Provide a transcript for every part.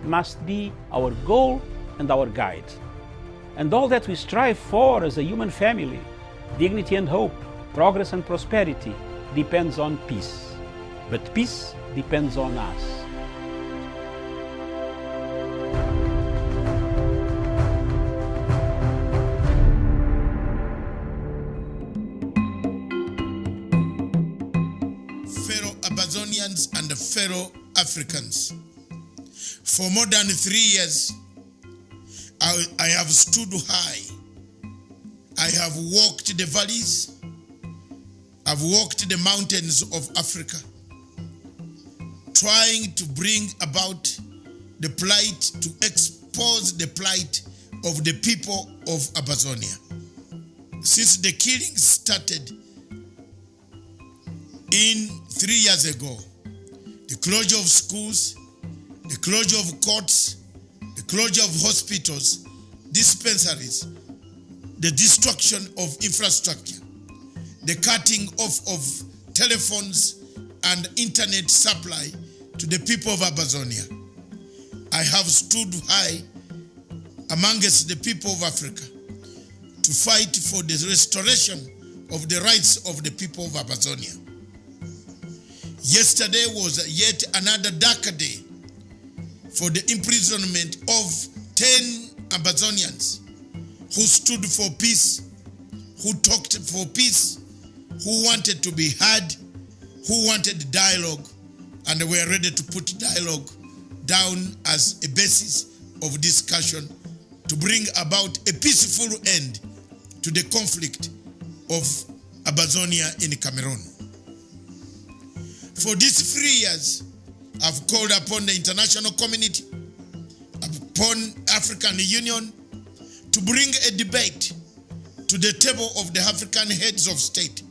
must be our goal and our guide. And all that we strive for as a human family, dignity and hope, progress and prosperity, depends on peace. But peace depends on us. Fellow Amazonians and fellow Africans, for more than 3 years, I have stood high. I have walked the valleys. I've walked the mountains of Africa, trying to bring about the plight, to expose the plight of the people of Amazonia. Since the killings started 3 years ago, the closure of schools, the closure of courts, the closure of hospitals, dispensaries, the destruction of infrastructure, the cutting off of telephones and internet supply to the people of Amazonia. I have stood high amongst the people of Africa to fight for the restoration of the rights of the people of Amazonia. Yesterday was yet another darker day for the imprisonment of 10 Amazonians who stood for peace, who talked for peace, who wanted to be heard, who wanted dialogue, and were ready to put dialogue down as a basis of discussion to bring about a peaceful end to the conflict of Amazonia in Cameroon. For these 3 years, I've called upon the international community, upon African Union, to bring a debate to the table of the African heads of state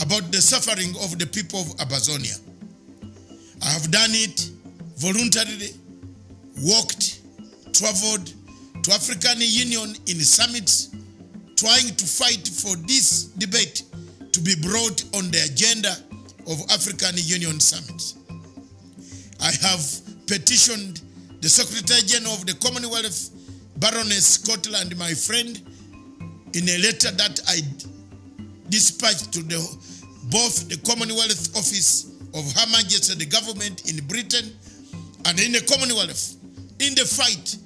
about the suffering of the people of Amazonia. I have done it voluntarily, walked, traveled to African Union in summits, trying to fight for this debate to be brought on the agenda of African Union summits. I have petitioned the Secretary General of the Commonwealth, Baroness Scotland, my friend, in a letter that I dispatched to both the Commonwealth Office of Her Majesty the government in Britain and in the Commonwealth, in the fight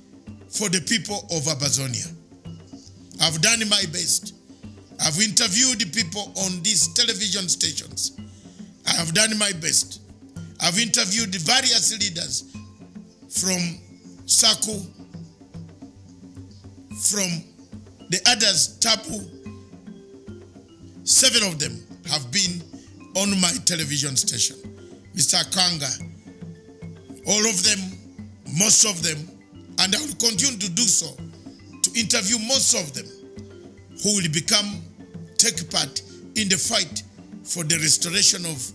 for the people of Amazonia. I've done my best. I've interviewed the people on these television stations. I have done my best. I've interviewed the various leaders from SACU, from the others, TAPU. 7 of them have been on my television station. Mr. Kanga, all of them, most of them, and I will continue to do so, to interview most of them who will take part in the fight for the restoration of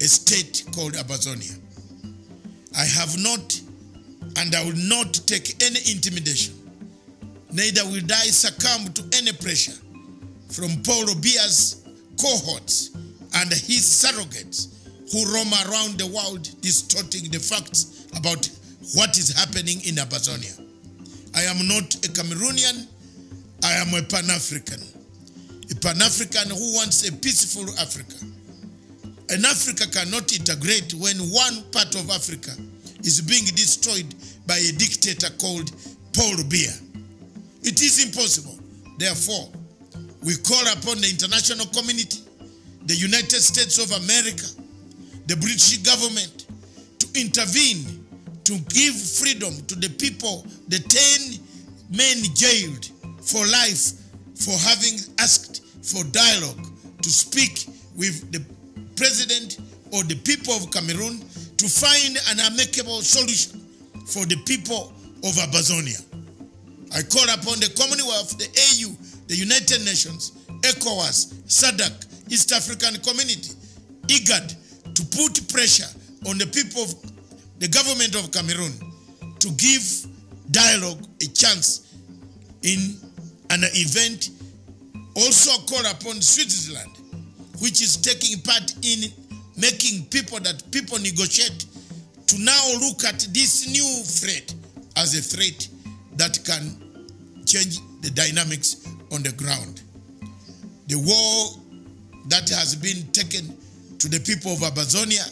a state called Amazonia. I have not and I will not take any intimidation, neither will I succumb to any pressure from Paul Biya's cohorts and his surrogates who roam around the world distorting the facts about what is happening in Amazonia. I am not a Cameroonian, I am a Pan-African. A Pan-African who wants a peaceful Africa. And Africa cannot integrate when one part of Africa is being destroyed by a dictator called Paul Biya. It is impossible. Therefore, we call upon the international community, the United States of America, the British government to intervene, to give freedom to the people, the 10 men jailed for life for having asked for dialogue, to speak with the president or the people of Cameroon to find an amicable solution for the people of Amazonia. I call upon the Commonwealth, the AU, the United Nations, ECOWAS, SADC, East African Community, IGAD, to put pressure on the people of the government of Cameroon to give dialogue a chance in an event. Also call upon Switzerland, which is taking part in making people negotiate to now look at this new threat as a threat that can change the dynamics on the ground. The war that has been taken to the people of Amazonia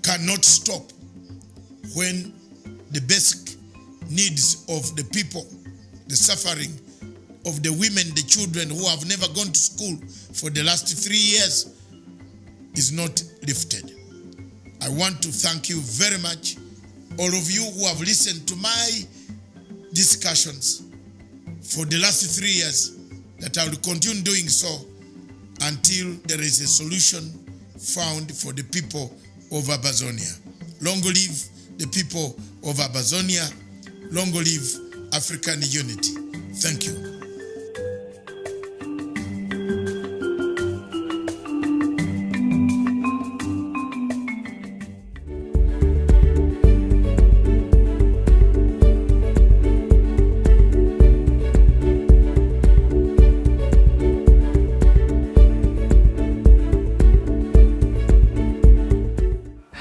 cannot stop when the basic needs of the people, the suffering of the women, the children who have never gone to school for the last 3 years is not lifted. I want to thank you very much, all of you who have listened to my discussions for the last 3 years, that I will continue doing so until there is a solution found for the people of Amazonia. Long live the people of Amazonia. Long live African unity. Thank you.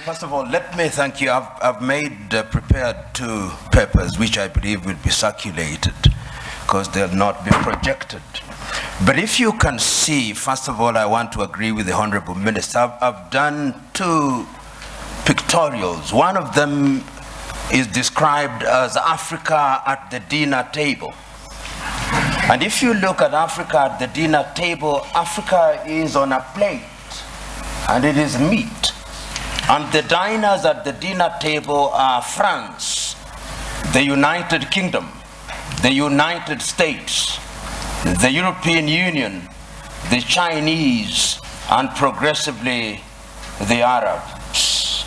First of all, let me thank you. I've prepared 2 papers which I believe will be circulated because they'll not be projected. But if you can see, first of all, I want to agree with the Honorable Minister. I've done 2 pictorials. One of them is described as Africa at the dinner table. And if you look at Africa at the dinner table, Africa is on a plate and it is meat. And the diners at the dinner table are France, the United Kingdom, the United States, the European Union, the Chinese, and progressively the Arabs.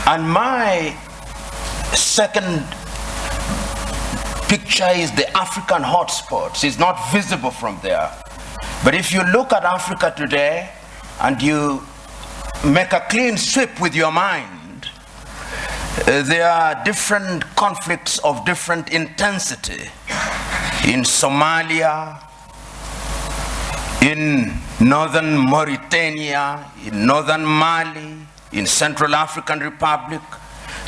And my second picture is the African hotspots. It's not visible from there. But if you look at Africa today, and you make a clean sweep with your mind, there are different conflicts of different intensity in Somalia, in northern Mauritania, in northern Mali, in Central African Republic,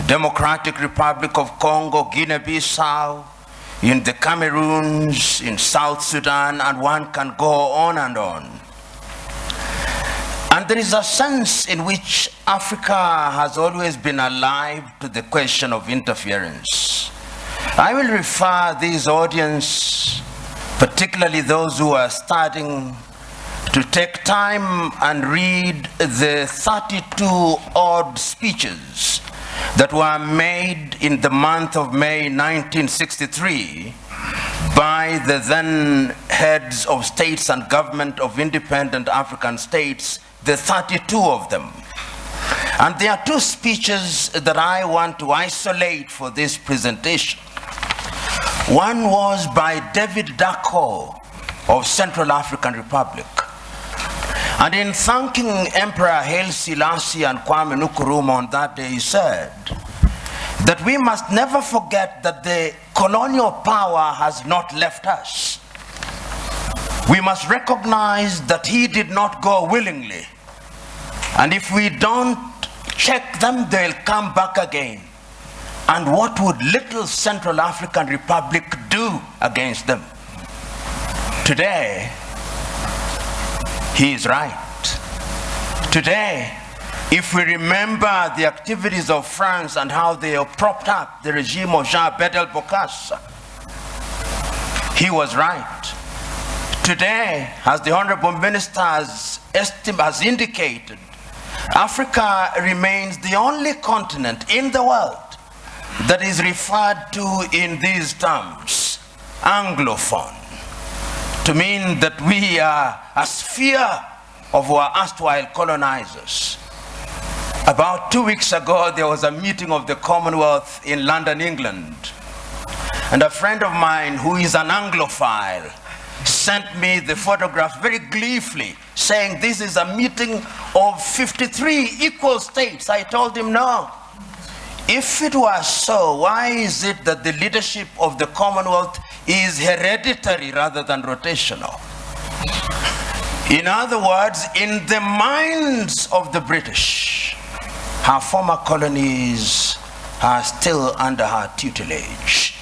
Democratic Republic of Congo, Guinea-Bissau, in the Cameroons, in South Sudan, and one can go on and on. And there is a sense in which Africa has always been alive to the question of interference. I will refer this audience, particularly those who are starting, to take time and read the 32 odd speeches that were made in the month of May 1963 by the then heads of states and government of independent African states, the 32 of them. And there are 2 speeches that I want to isolate for this presentation. One was by David Dacko of Central African Republic. And in thanking Emperor Haile Selassie and Kwame Nkrumah on that day, he said that we must never forget that the colonial power has not left us. We must recognize that he did not go willingly. And if we don't check them, they'll come back again. And what would little Central African Republic do against them? Today, he is right. Today, if we remember the activities of France and how they propped up the regime of Jean Bedel Bokassa, he was right. Today, as the Honorable Minister has indicated, Africa remains the only continent in the world that is referred to in these terms, Anglophone, to mean that we are a sphere of our erstwhile colonizers. About 2 weeks ago, there was a meeting of the Commonwealth in London, England, and a friend of mine who is an Anglophile sent me the photograph very gleefully, saying this is a meeting of 53 equal states. I told him, no. If it was so, why is it that the leadership of the Commonwealth is hereditary rather than rotational? In other words, in the minds of the British, her former colonies are still under her tutelage.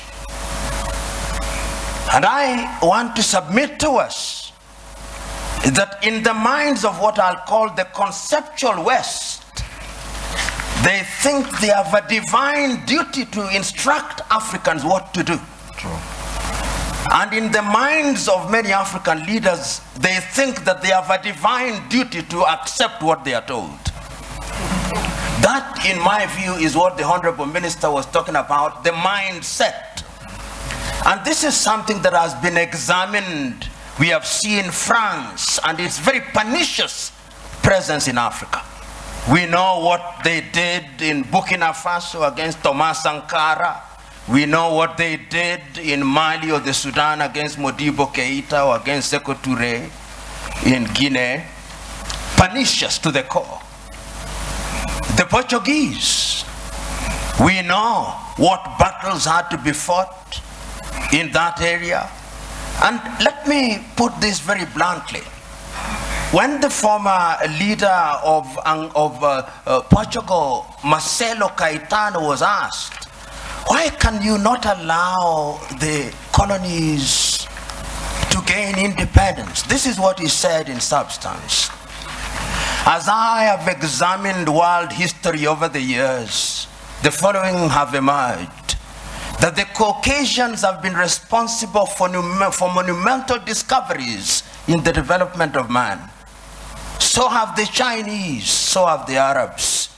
And I want to submit to us that in the minds of what I'll call the conceptual West, they think they have a divine duty to instruct Africans what to do. True. And in the minds of many African leaders, they think that they have a divine duty to accept what they are told. That, in my view, is what the Honorable Minister was talking about, the mindset. And this is something that has been examined. We have seen France and its very pernicious presence in Africa. We know what they did in Burkina Faso against Thomas Sankara. We know what they did in Mali or the Sudan against Modibo Keita or against Sekou Touré in Guinea. Pernicious to the core. The Portuguese, we know what battles had to be fought in that area. And let me put this very bluntly. When the former leader of Portugal, Marcelo Caetano, was asked, why can you not allow the colonies to gain independence? This is what he said in substance. As I have examined world history over the years, the following have emerged. That the Caucasians have been responsible for monumental discoveries in the development of man. So have the Chinese, so have the Arabs.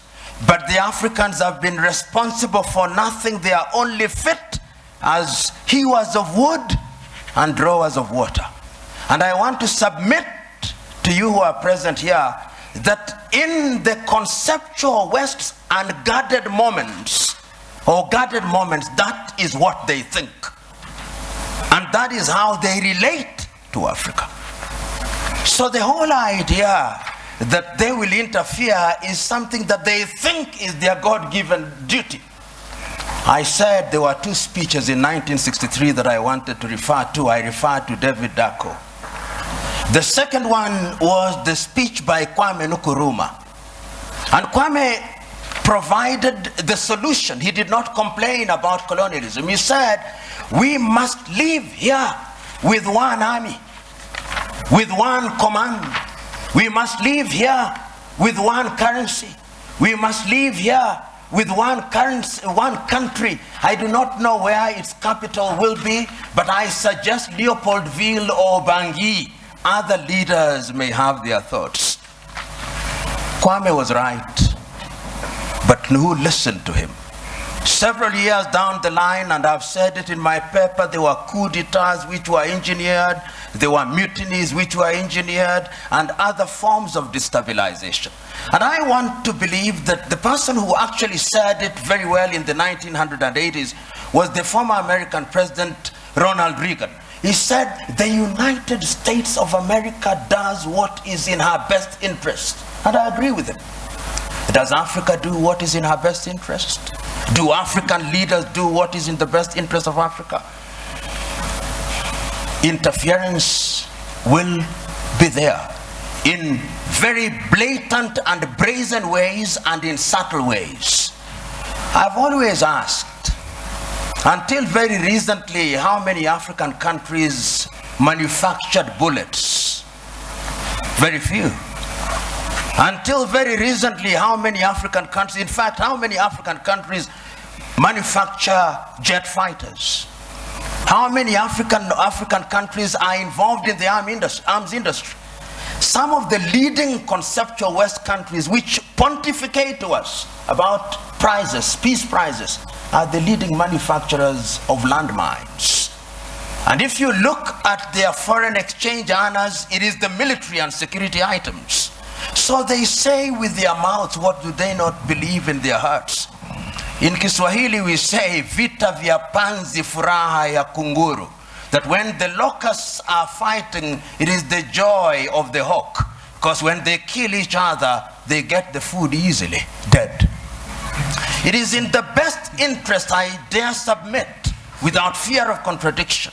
But the Africans have been responsible for nothing. They are only fit as hewers of wood and drawers of water. And I want to submit to you who are present here that in the conceptual West's unguarded moments, or guarded moments, that is what they think. And that is how they relate to Africa. So the whole idea that they will interfere is something that they think is their God-given duty. I said there were two speeches in 1963 that I wanted to refer to. I referred to David Dako. The second one was the speech by Kwame Nkrumah. And Kwame provided the solution. He did not complain about colonialism. He said, we must live here with one army, with one command. We must live here with one currency. We must live here with one currency, one country. I do not know where its capital will be, but I suggest Leopoldville or Bangui. Other leaders may have their thoughts. Kwame was right, but who listened to him? Several years down the line, and I've said it in my paper, there were coup d'etats which were engineered, there were mutinies which were engineered, and other forms of destabilization. And I want to believe that the person who actually said it very well in the 1980s was the former American President Ronald Reagan. He said, the United States of America does what is in her best interest. And I agree with him. Does Africa do what is in her best interest? Do African leaders do what is in the best interest of Africa? Interference will be there in very blatant and brazen ways and in subtle ways. I've always asked, until very recently, how many African countries manufactured bullets? Very few. Until very recently, how many African countries, in fact, how many African countries manufacture jet fighters? How many African countries are involved in the arms industry? Some of the leading conceptual West countries which pontificate to us about prizes, peace prizes, are the leading manufacturers of landmines. And if you look at their foreign exchange earners, it is the military and security items. So they say with their mouths, what do they not believe in their hearts? In Kiswahili we say, vita vya panzi furaha ya kunguru. That when the locusts are fighting, it is the joy of the hawk. Because when they kill each other, they get the food easily, dead. It is in the best interest, I dare submit, without fear of contradiction,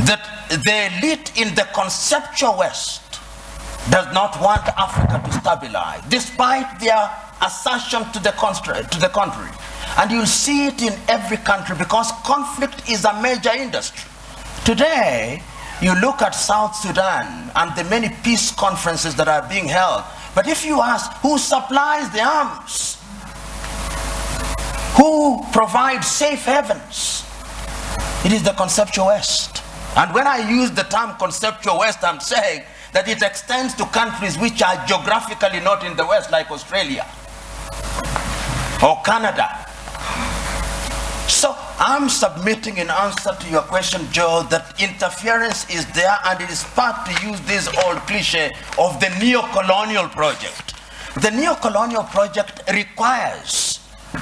that the elite in the conceptual West does not want Africa to stabilize, despite their assertion to the contrary. And you'll see it in every country because conflict is a major industry. Today, you look at South Sudan and the many peace conferences that are being held, but if you ask who supplies the arms, who provides safe havens, it is the conceptual West. And when I use the term conceptual West, I'm saying that it extends to countries which are geographically not in the West, like Australia or Canada. So I'm submitting in answer to your question, Joe, that interference is there, and it is part, to use this old cliche, of the neo-colonial project. The neo-colonial project requires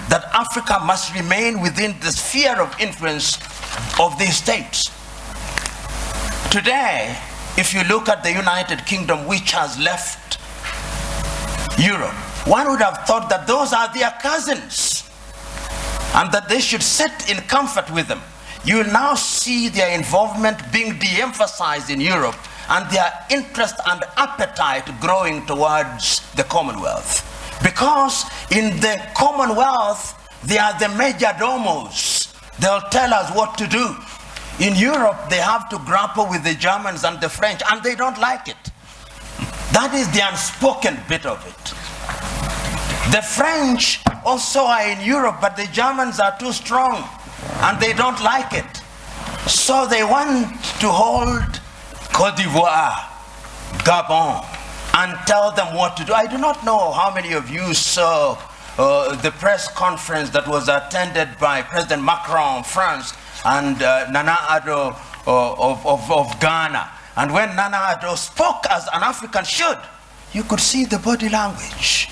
that Africa must remain within the sphere of influence of these states. Today, if you look at the United Kingdom, which has left Europe, one would have thought that those are their cousins and that they should sit in comfort with them. You will now see their involvement being de-emphasized in Europe and their interest and appetite growing towards the Commonwealth. Because in the Commonwealth, they are the major domos. They'll tell us what to do. In Europe, they have to grapple with the Germans and the French, and they don't like it. That is the unspoken bit of it. The French also are in Europe, but the Germans are too strong, and they don't like it. So they want to hold Côte d'Ivoire, Gabon, and tell them what to do. I do not know how many of you saw the press conference that was attended by President Macron of France and Nana Addo of Ghana. And when Nana Addo spoke as an African should, you could see the body language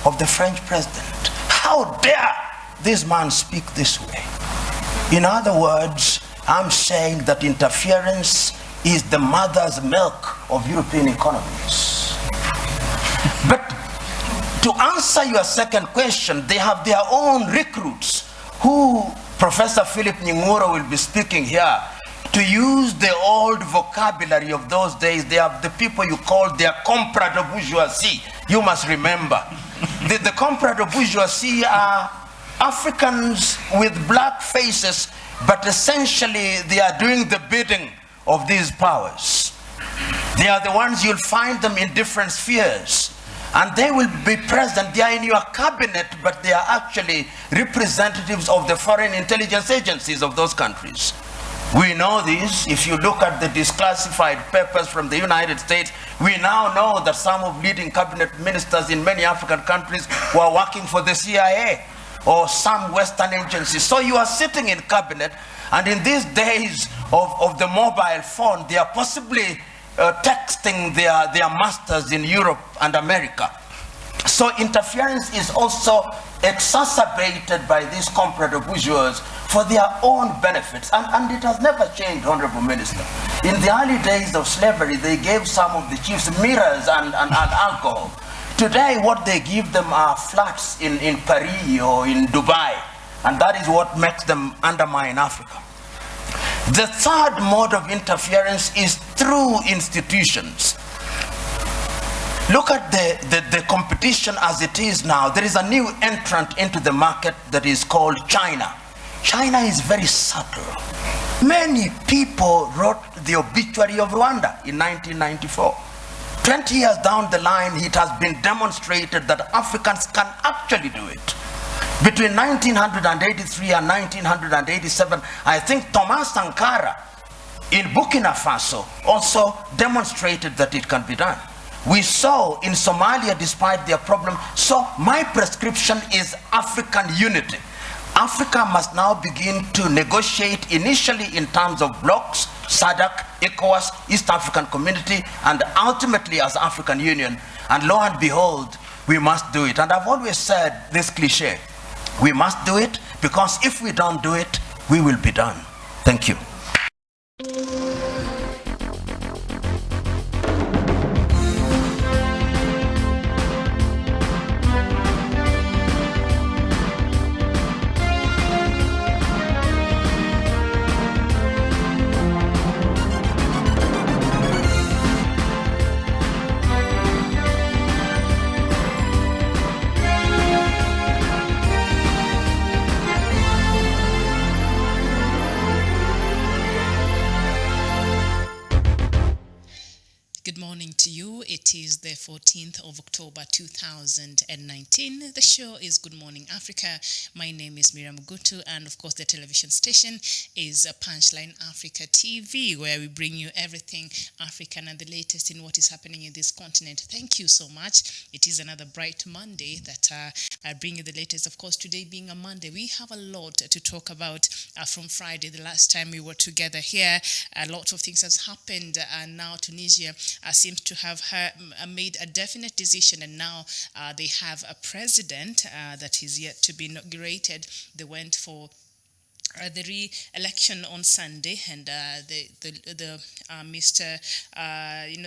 of the French president. How dare this man speak this way? In other words, I'm saying that interference is the mother's milk of European economies. But to answer your second question, they have their own recruits who Professor Philip Nying'oro will be speaking here. To use the old vocabulary of those days, they have the people you call their comprador bourgeoisie. You must remember. The comprador bourgeoisie are Africans with black faces, but essentially they are doing the bidding of these powers. They are the ones you'll find them in different spheres. And they will be present. They are in your cabinet, but they are actually representatives of the foreign intelligence agencies of those countries. We know this. If you look at the declassified papers from the United States, we now know that some of leading cabinet ministers in many African countries were working for the CIA or some Western agencies. So you are sitting in cabinet, and in these days of the mobile phone, they are possibly texting their masters in Europe and America. So interference is also exacerbated by these comprador bourgeois for their own benefits, and it has never changed, Honorable Minister. In the early days of slavery, they gave some of the chiefs mirrors and alcohol. Today, what they give them are flats in Paris or in Dubai, and that is what makes them undermine Africa. The third mode of interference is through institutions. Look at the competition as it is now. There is a new entrant into the market that is called China. China is very subtle. Many people wrote the obituary of Rwanda in 1994. 20 years down the line, it has been demonstrated that Africans can actually do it. Between 1983 and 1987, I think Thomas Sankara in Burkina Faso also demonstrated that it can be done. We saw in Somalia, despite their problem. So my prescription is African unity. Africa must now begin to negotiate initially in terms of blocks, SADC, ECOWAS, East African Community, and ultimately as African Union. And lo and behold, we must do it. And I've always said this cliche, we must do it, because if we don't do it, we will be done. Thank you. Good morning to you. It is the 14th of October 2019. The show is Good Morning Africa. My name is Miriam Gutu, and of course, the television station is Punchline Africa TV, where we bring you everything African and the latest in what is happening in this continent. Thank you so much. It is another bright Monday that I bring you the latest. Of course, today being a Monday, we have a lot to talk about from Friday, the last time we were together here. A lot of things has happened, and now Tunisia seems to have made a definite decision, and now they have a president that is yet to be inaugurated. They went for the re-election on Sunday, and Mr.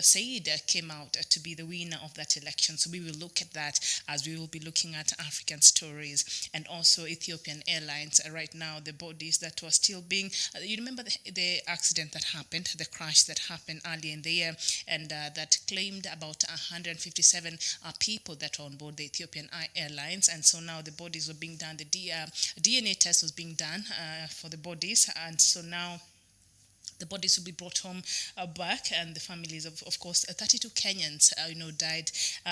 Said came out to be the winner of that election. So we will look at that as we will be looking at African stories and also Ethiopian Airlines. Right now, the bodies that were still being, you remember the accident that happened, the crash that happened earlier in the year, and that claimed about 157 people that were on board the Ethiopian Airlines. And so now the bodies were being done, the DNA test was being done for the bodies, and so now the bodies will be brought home back, and the families of course, 32 Kenyans, died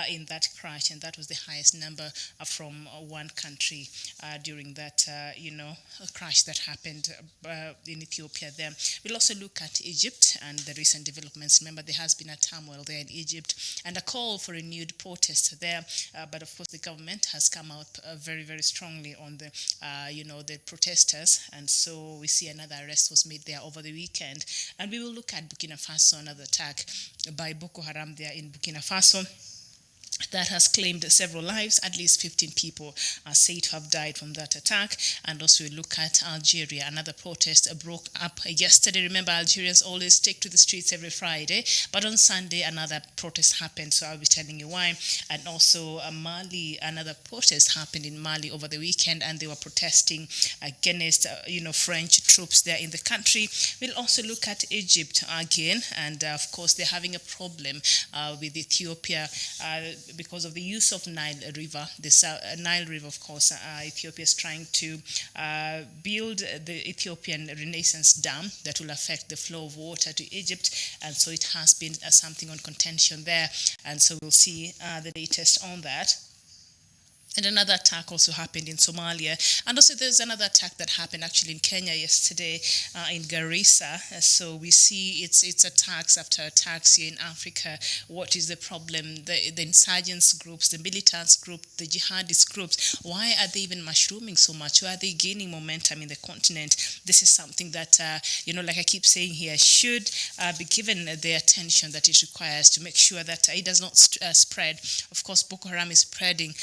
in that crash, and that was the highest number from one country during that, crash that happened in Ethiopia. There, we'll also look at Egypt and the recent developments. Remember, there has been a turmoil there in Egypt and a call for renewed protest there, but of course, the government has come out very, very strongly on the, the protesters, and so we see another arrest was made there over the weekend. And we will look at Burkina Faso, another attack by Boko Haram there in Burkina Faso that has claimed several lives. At least 15 people are said to have died from that attack. And also we look at Algeria. Another protest broke up yesterday. Remember, Algerians always take to the streets every Friday, but on Sunday another protest happened, so I'll be telling you why. And also Mali, another protest happened in Mali over the weekend, and they were protesting against French troops there in the country. We'll also look at Egypt again, and of course they're having a problem with Ethiopia because of the use of Nile River. This Nile River, of course, Ethiopia is trying to build the Ethiopian Renaissance Dam that will affect the flow of water to Egypt, and so it has been something on contention there, and so we'll see the latest on that. And another attack also happened in Somalia. And also there's another attack that happened actually in Kenya yesterday in Garissa. So we see it's attacks after attacks here in Africa. What is the problem? The insurgents groups, the militants group, the jihadist groups, why are they even mushrooming so much? Why are they gaining momentum in the continent? This is something that, like I keep saying here, should be given the attention that it requires to make sure that it does not spread. Of course, Boko Haram is spreading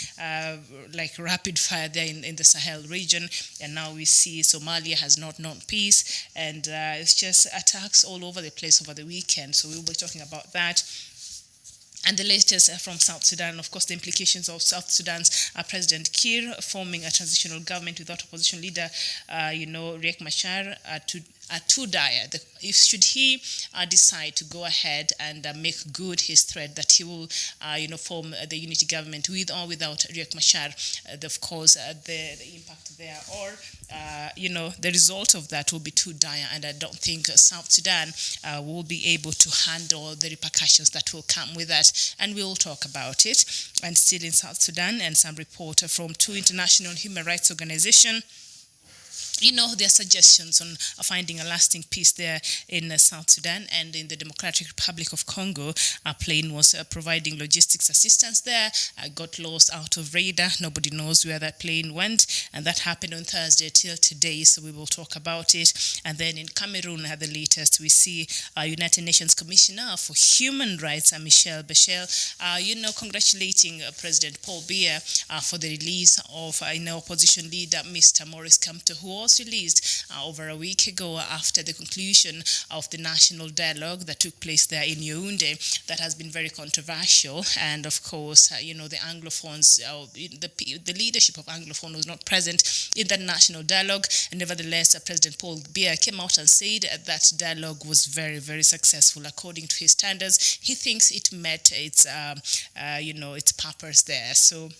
like rapid fire there in the Sahel region, and now we see Somalia has not known peace, and it's just attacks all over the place over the weekend. So we'll be talking about that. And the latest from South Sudan, of course, the implications of South Sudan's President Kiir forming a transitional government without opposition leader, Riek Machar, too dire. Should he decide to go ahead and make good his threat that he will, form the unity government with or without Riek Machar, of course, the impact there, or the result of that will be too dire, and I don't think South Sudan will be able to handle the repercussions that will come with that, and we will talk about it. And still in South Sudan, and some report from two international human rights organizations, their suggestions on finding a lasting peace there in South Sudan and in the Democratic Republic of Congo. A plane was providing logistics assistance there, got lost out of radar. Nobody knows where that plane went, and that happened on Thursday till today, so we will talk about it. And then in Cameroon, at the latest, we see United Nations Commissioner for Human Rights, Michelle Bachelet, congratulating President Paul Biya for the release of opposition leader Mr. Maurice Kamto, who was released over a week ago after the conclusion of the national dialogue that took place there in Yaoundé. That has been very controversial, and of course, the Anglophones, the leadership of Anglophone was not present in that national dialogue. And nevertheless, President Paul Biya came out and said that dialogue was very, very successful according to his standards. He thinks it met its, its purpose there. So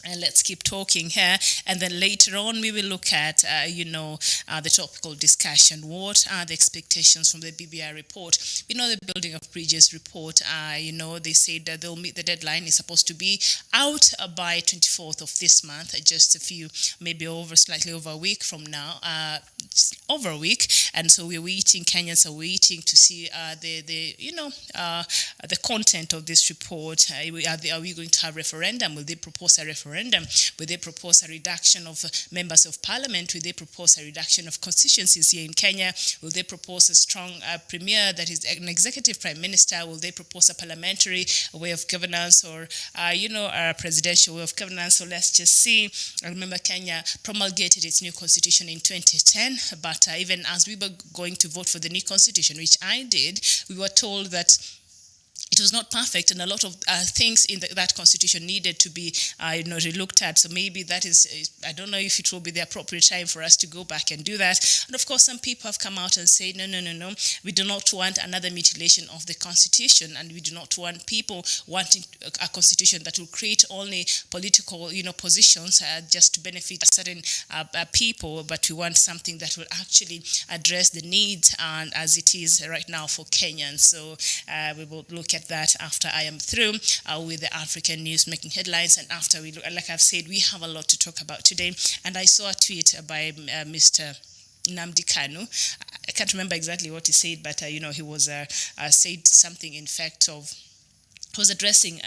And let's keep talking here, and then later on we will look at, the topical discussion. What are the expectations from the BBI report? We know the Building of Bridges report. They said that they'll meet the deadline. It's supposed to be out by 24th of this month, just a few, maybe slightly over a week from now. Over a week, and so we're waiting. Kenyans are waiting to see the content of this report. Are we going to have referendum? Will they propose a referendum? Will they propose a reduction of members of parliament? Will they propose a reduction of constituencies here in Kenya? Will they propose a strong premier that is an executive prime minister? Will they propose a parliamentary way of governance, or a presidential way of governance? So let's just see. I remember Kenya promulgated its new constitution in 2010, but even as we were going to vote for the new constitution, which I did, we were told that it was not perfect, and a lot of things in that constitution needed to be, relooked at. So maybe that is, I don't know if it will be the appropriate time for us to go back and do that. And of course, some people have come out and said, no, we do not want another mutilation of the constitution, and we do not want people wanting a constitution that will create only political, positions just to benefit certain people, but we want something that will actually address the needs as it is right now for Kenyans. So we will look at that after I am through with the African news making headlines, and after we look, like I've said, we have a lot to talk about today. And I saw a tweet by Mr. Nnamdi Kanu. I can't remember exactly what he said, but he was said something in fact of. He was addressing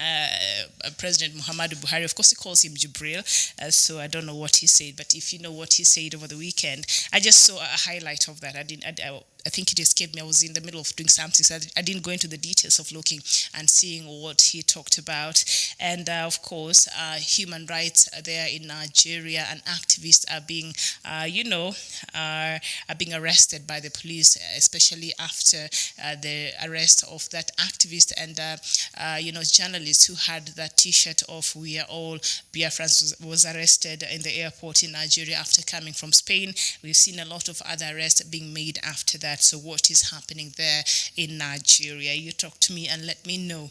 President Muhammadu Buhari. Of course, he calls him Jibril, so I don't know what he said. But if you know what he said over the weekend, I just saw a highlight of that. I think it escaped me. I was in the middle of doing something, so I didn't go into the details of looking and seeing what he talked about. And of course, human rights there in Nigeria, and activists are being, are being arrested by the police, especially after the arrest of that activist and journalist who had that T-shirt of "We Are All Biafrans" was arrested in the airport in Nigeria after coming from Spain. We've seen a lot of other arrests being made after that. So what is happening there in Nigeria? You talk to me and let me know.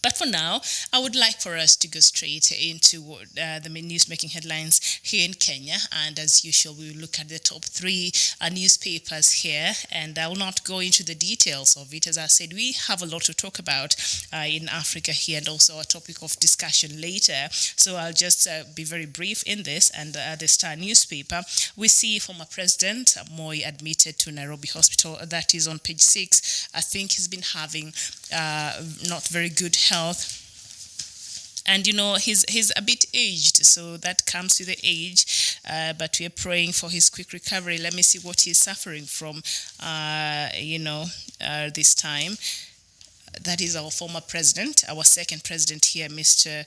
But for now, I would like for us to go straight into the news-making headlines here in Kenya. And as usual, we will look at the top three newspapers here. And I will not go into the details of it. As I said, we have a lot to talk about in Africa here, and also a topic of discussion later. So I'll just be very brief in this. And the Star newspaper, we see former President Moi admitted to Nairobi Hospital. That is on page 6. I think he's been having not very good health, and he's a bit aged, so that comes with the age, but we are praying for his quick recovery. Let me see what he's suffering from this time. That is our former president, our second president here, Mr.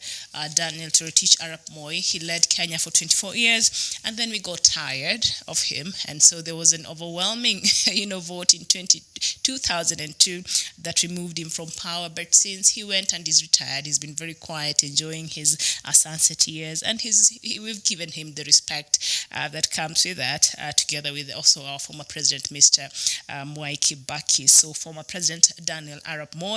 Daniel Toroitich Arap Moi. He led Kenya for 24 years, and then we got tired of him, and so there was an overwhelming, vote in 2002 that removed him from power. But since he went and is retired, he's been very quiet, enjoying his sunset years, and we've given him the respect that comes with that, together with also our former president, Mr. Mwai Kibaki. So former President Daniel Arap Moi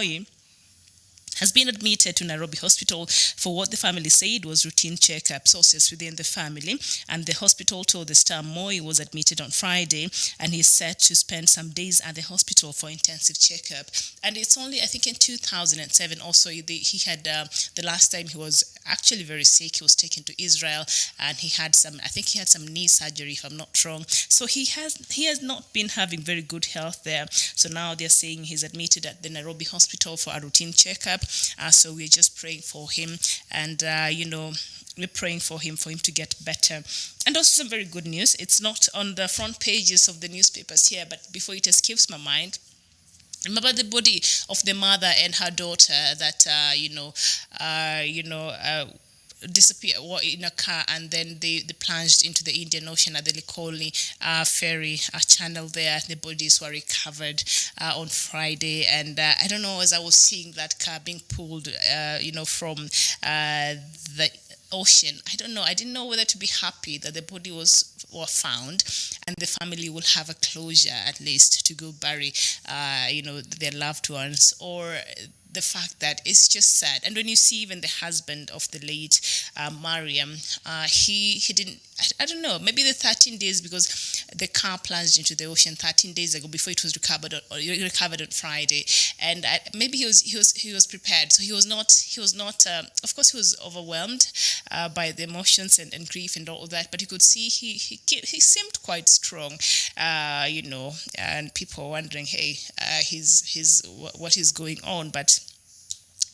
has been admitted to Nairobi Hospital for what the family said was routine checkup. Sources within the family and the hospital told the Star Moi was admitted on Friday, and he's set to spend some days at the hospital for intensive checkup. And it's only, I think, in 2007 also he had the last time he was actually very sick. He was taken to Israel, and he had some knee surgery, if I'm not wrong. So he has not been having very good health there. So now they're saying he's admitted at the Nairobi Hospital for a routine checkup. So we're just praying for him, and we're praying for him to get better. And also some very good news. It's not on the front pages of the newspapers here, but before it escapes my mind, remember the body of the mother and her daughter that disappeared in a car, and then they plunged into the Indian Ocean at the Likoni ferry channel there. The bodies were recovered on Friday, and I don't know, as I was seeing that car being pulled from the ocean, I don't know, I didn't know whether to be happy that the body were found, and the family will have a closure at least to go bury their loved ones, or the fact that it's just sad. And when you see even the husband of the late Mariam, he didn't, I don't know, maybe the 13 days, because the car plunged into the ocean 13 days ago before it was recovered on Friday, and maybe he was prepared. So he was not. Of course, he was overwhelmed by the emotions and grief and all that. But you could see he seemed quite strong, and people were wondering, hey, what is going on, but.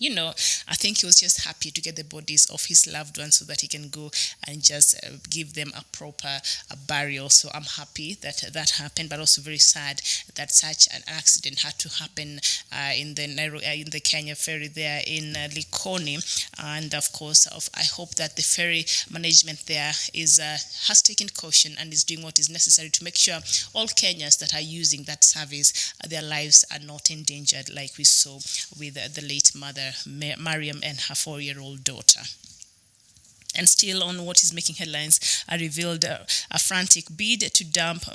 I think he was just happy to get the bodies of his loved ones so that he can go and just give them a proper burial. So I'm happy that happened, but also very sad that such an accident had to happen in the Kenya ferry there in Likoni. And of course, I hope that the ferry management there has taken caution and is doing what is necessary to make sure all Kenyans that are using that service, their lives are not endangered, like we saw with the late mother Mariam and her 4-year-old daughter. And still on what is making headlines, I revealed a frantic bid to dump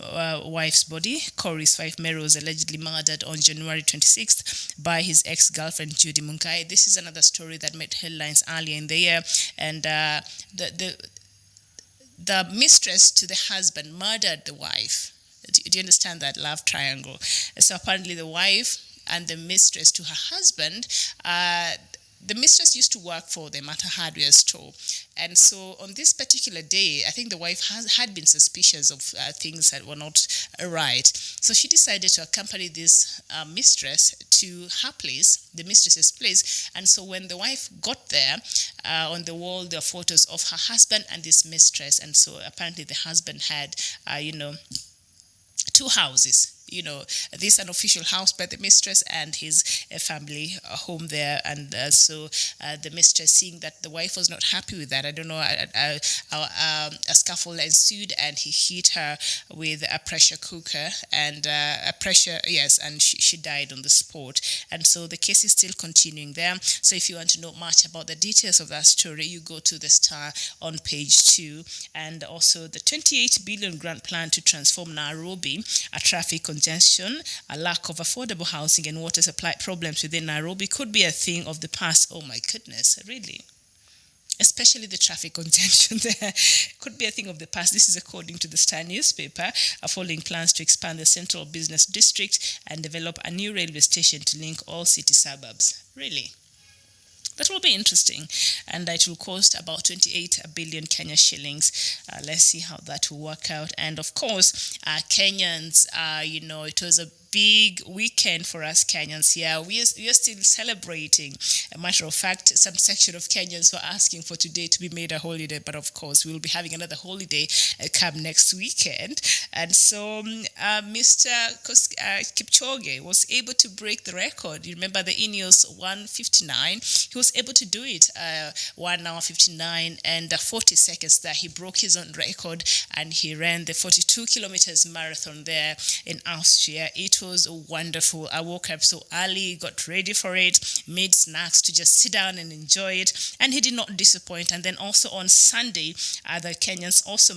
wife's body. Corey's wife Mary was allegedly murdered on January 26th by his ex-girlfriend Judy Mungai. This is another story that made headlines earlier in the year, and the mistress to the husband murdered the wife. Do you understand that love triangle? So apparently the wife and the mistress to her husband, the mistress used to work for them at a hardware store. And so on this particular day, I think the wife had been suspicious of things that were not right. So she decided to accompany this mistress to her place, the mistress's place. And so when the wife got there, on the wall, there are photos of her husband and this mistress. And so apparently the husband had, 2 houses. This unofficial house by the mistress and his family home there. And so the mistress, seeing that the wife was not happy with that, I don't know, a scuffle ensued, and he hit her with a pressure cooker and and she died on the spot. And so the case is still continuing there. So if you want to know much about the details of that story, you go to the Star on page 2. And also the 28 billion grant plan to transform Nairobi, a traffic congestion, a lack of affordable housing and water supply problems within Nairobi could be a thing of the past. Oh my goodness, really? Especially the traffic congestion there could be a thing of the past. This is according to the Star newspaper, following plans to expand the central business district and develop a new railway station to link all city suburbs. Really? That will be interesting, and it will cost about 28 billion Kenya shillings. Let's see how that will work out. And of course, Kenyans, it was a big weekend for us Kenyans here. We are still celebrating. A matter of fact, some section of Kenyans were asking for today to be made a holiday, but of course, we will be having another holiday come next weekend. And so Mr. Kipchoge was able to break the record. You remember the Ineos 159? He was able to do it 1 hour 59 and 40 seconds there. He broke his own record and he ran the 42 kilometers marathon there in Austria. It was wonderful. I woke up so early, got ready for it, made snacks to just sit down and enjoy it, and he did not disappoint. And then also on Sunday, the Kenyans also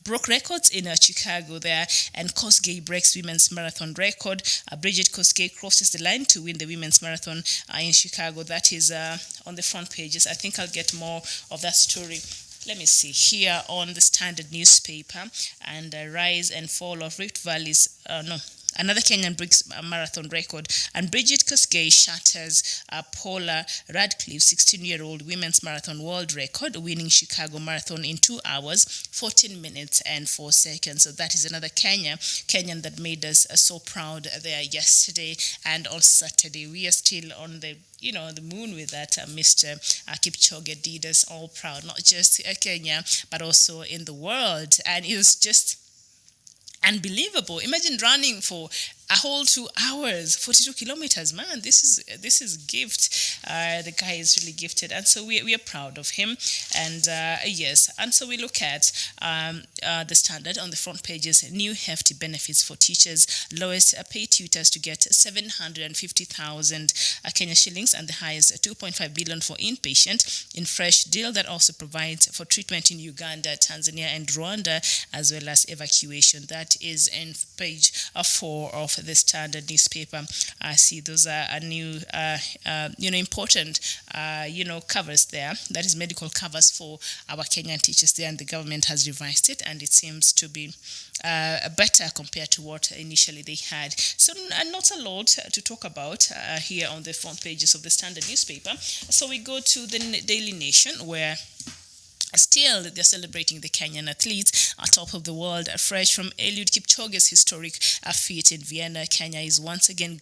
broke records in Chicago there, and Kosgei breaks women's marathon record. Bridget Kosgei crosses the line to win the women's marathon in Chicago. That is on the front pages. I think I'll get more of that story. Let me see here on the Standard newspaper. And rise and fall of Rift Valley's another Kenyan breaks a marathon record, and Bridget Kosgei shatters Paula Radcliffe's 16-year-old women's marathon world record, winning Chicago Marathon in 2 hours, 14 minutes and 4 seconds. So that is another Kenyan that made us so proud there yesterday. And on Saturday, we are still on the moon with that. Mr. Kipchoge did us all proud, not just Kenya, but also in the world. And it was just unbelievable. Imagine running for a whole 2 hours, 42 kilometers. Man, this is gift. The guy is really gifted, and so we are proud of him. And yes, and so we look at the Standard on the front pages. New hefty benefits for teachers. Lowest paid tutors to get 750,000 Kenya shillings, and the highest 2.5 billion for inpatient. In fresh deal that also provides for treatment in Uganda, Tanzania, and Rwanda, as well as evacuation. That is in page 4 of the Standard newspaper. I see those are new, important, covers there. That is medical covers for our Kenyan teachers there, and the government has revised it, and it seems to be better compared to what initially they had. So not a lot to talk about here on the front pages of the Standard newspaper. So we go to the Daily Nation, where still, they're celebrating the Kenyan athletes atop of the world. Fresh from Eliud Kipchoge's historic feat in Vienna, Kenya is once again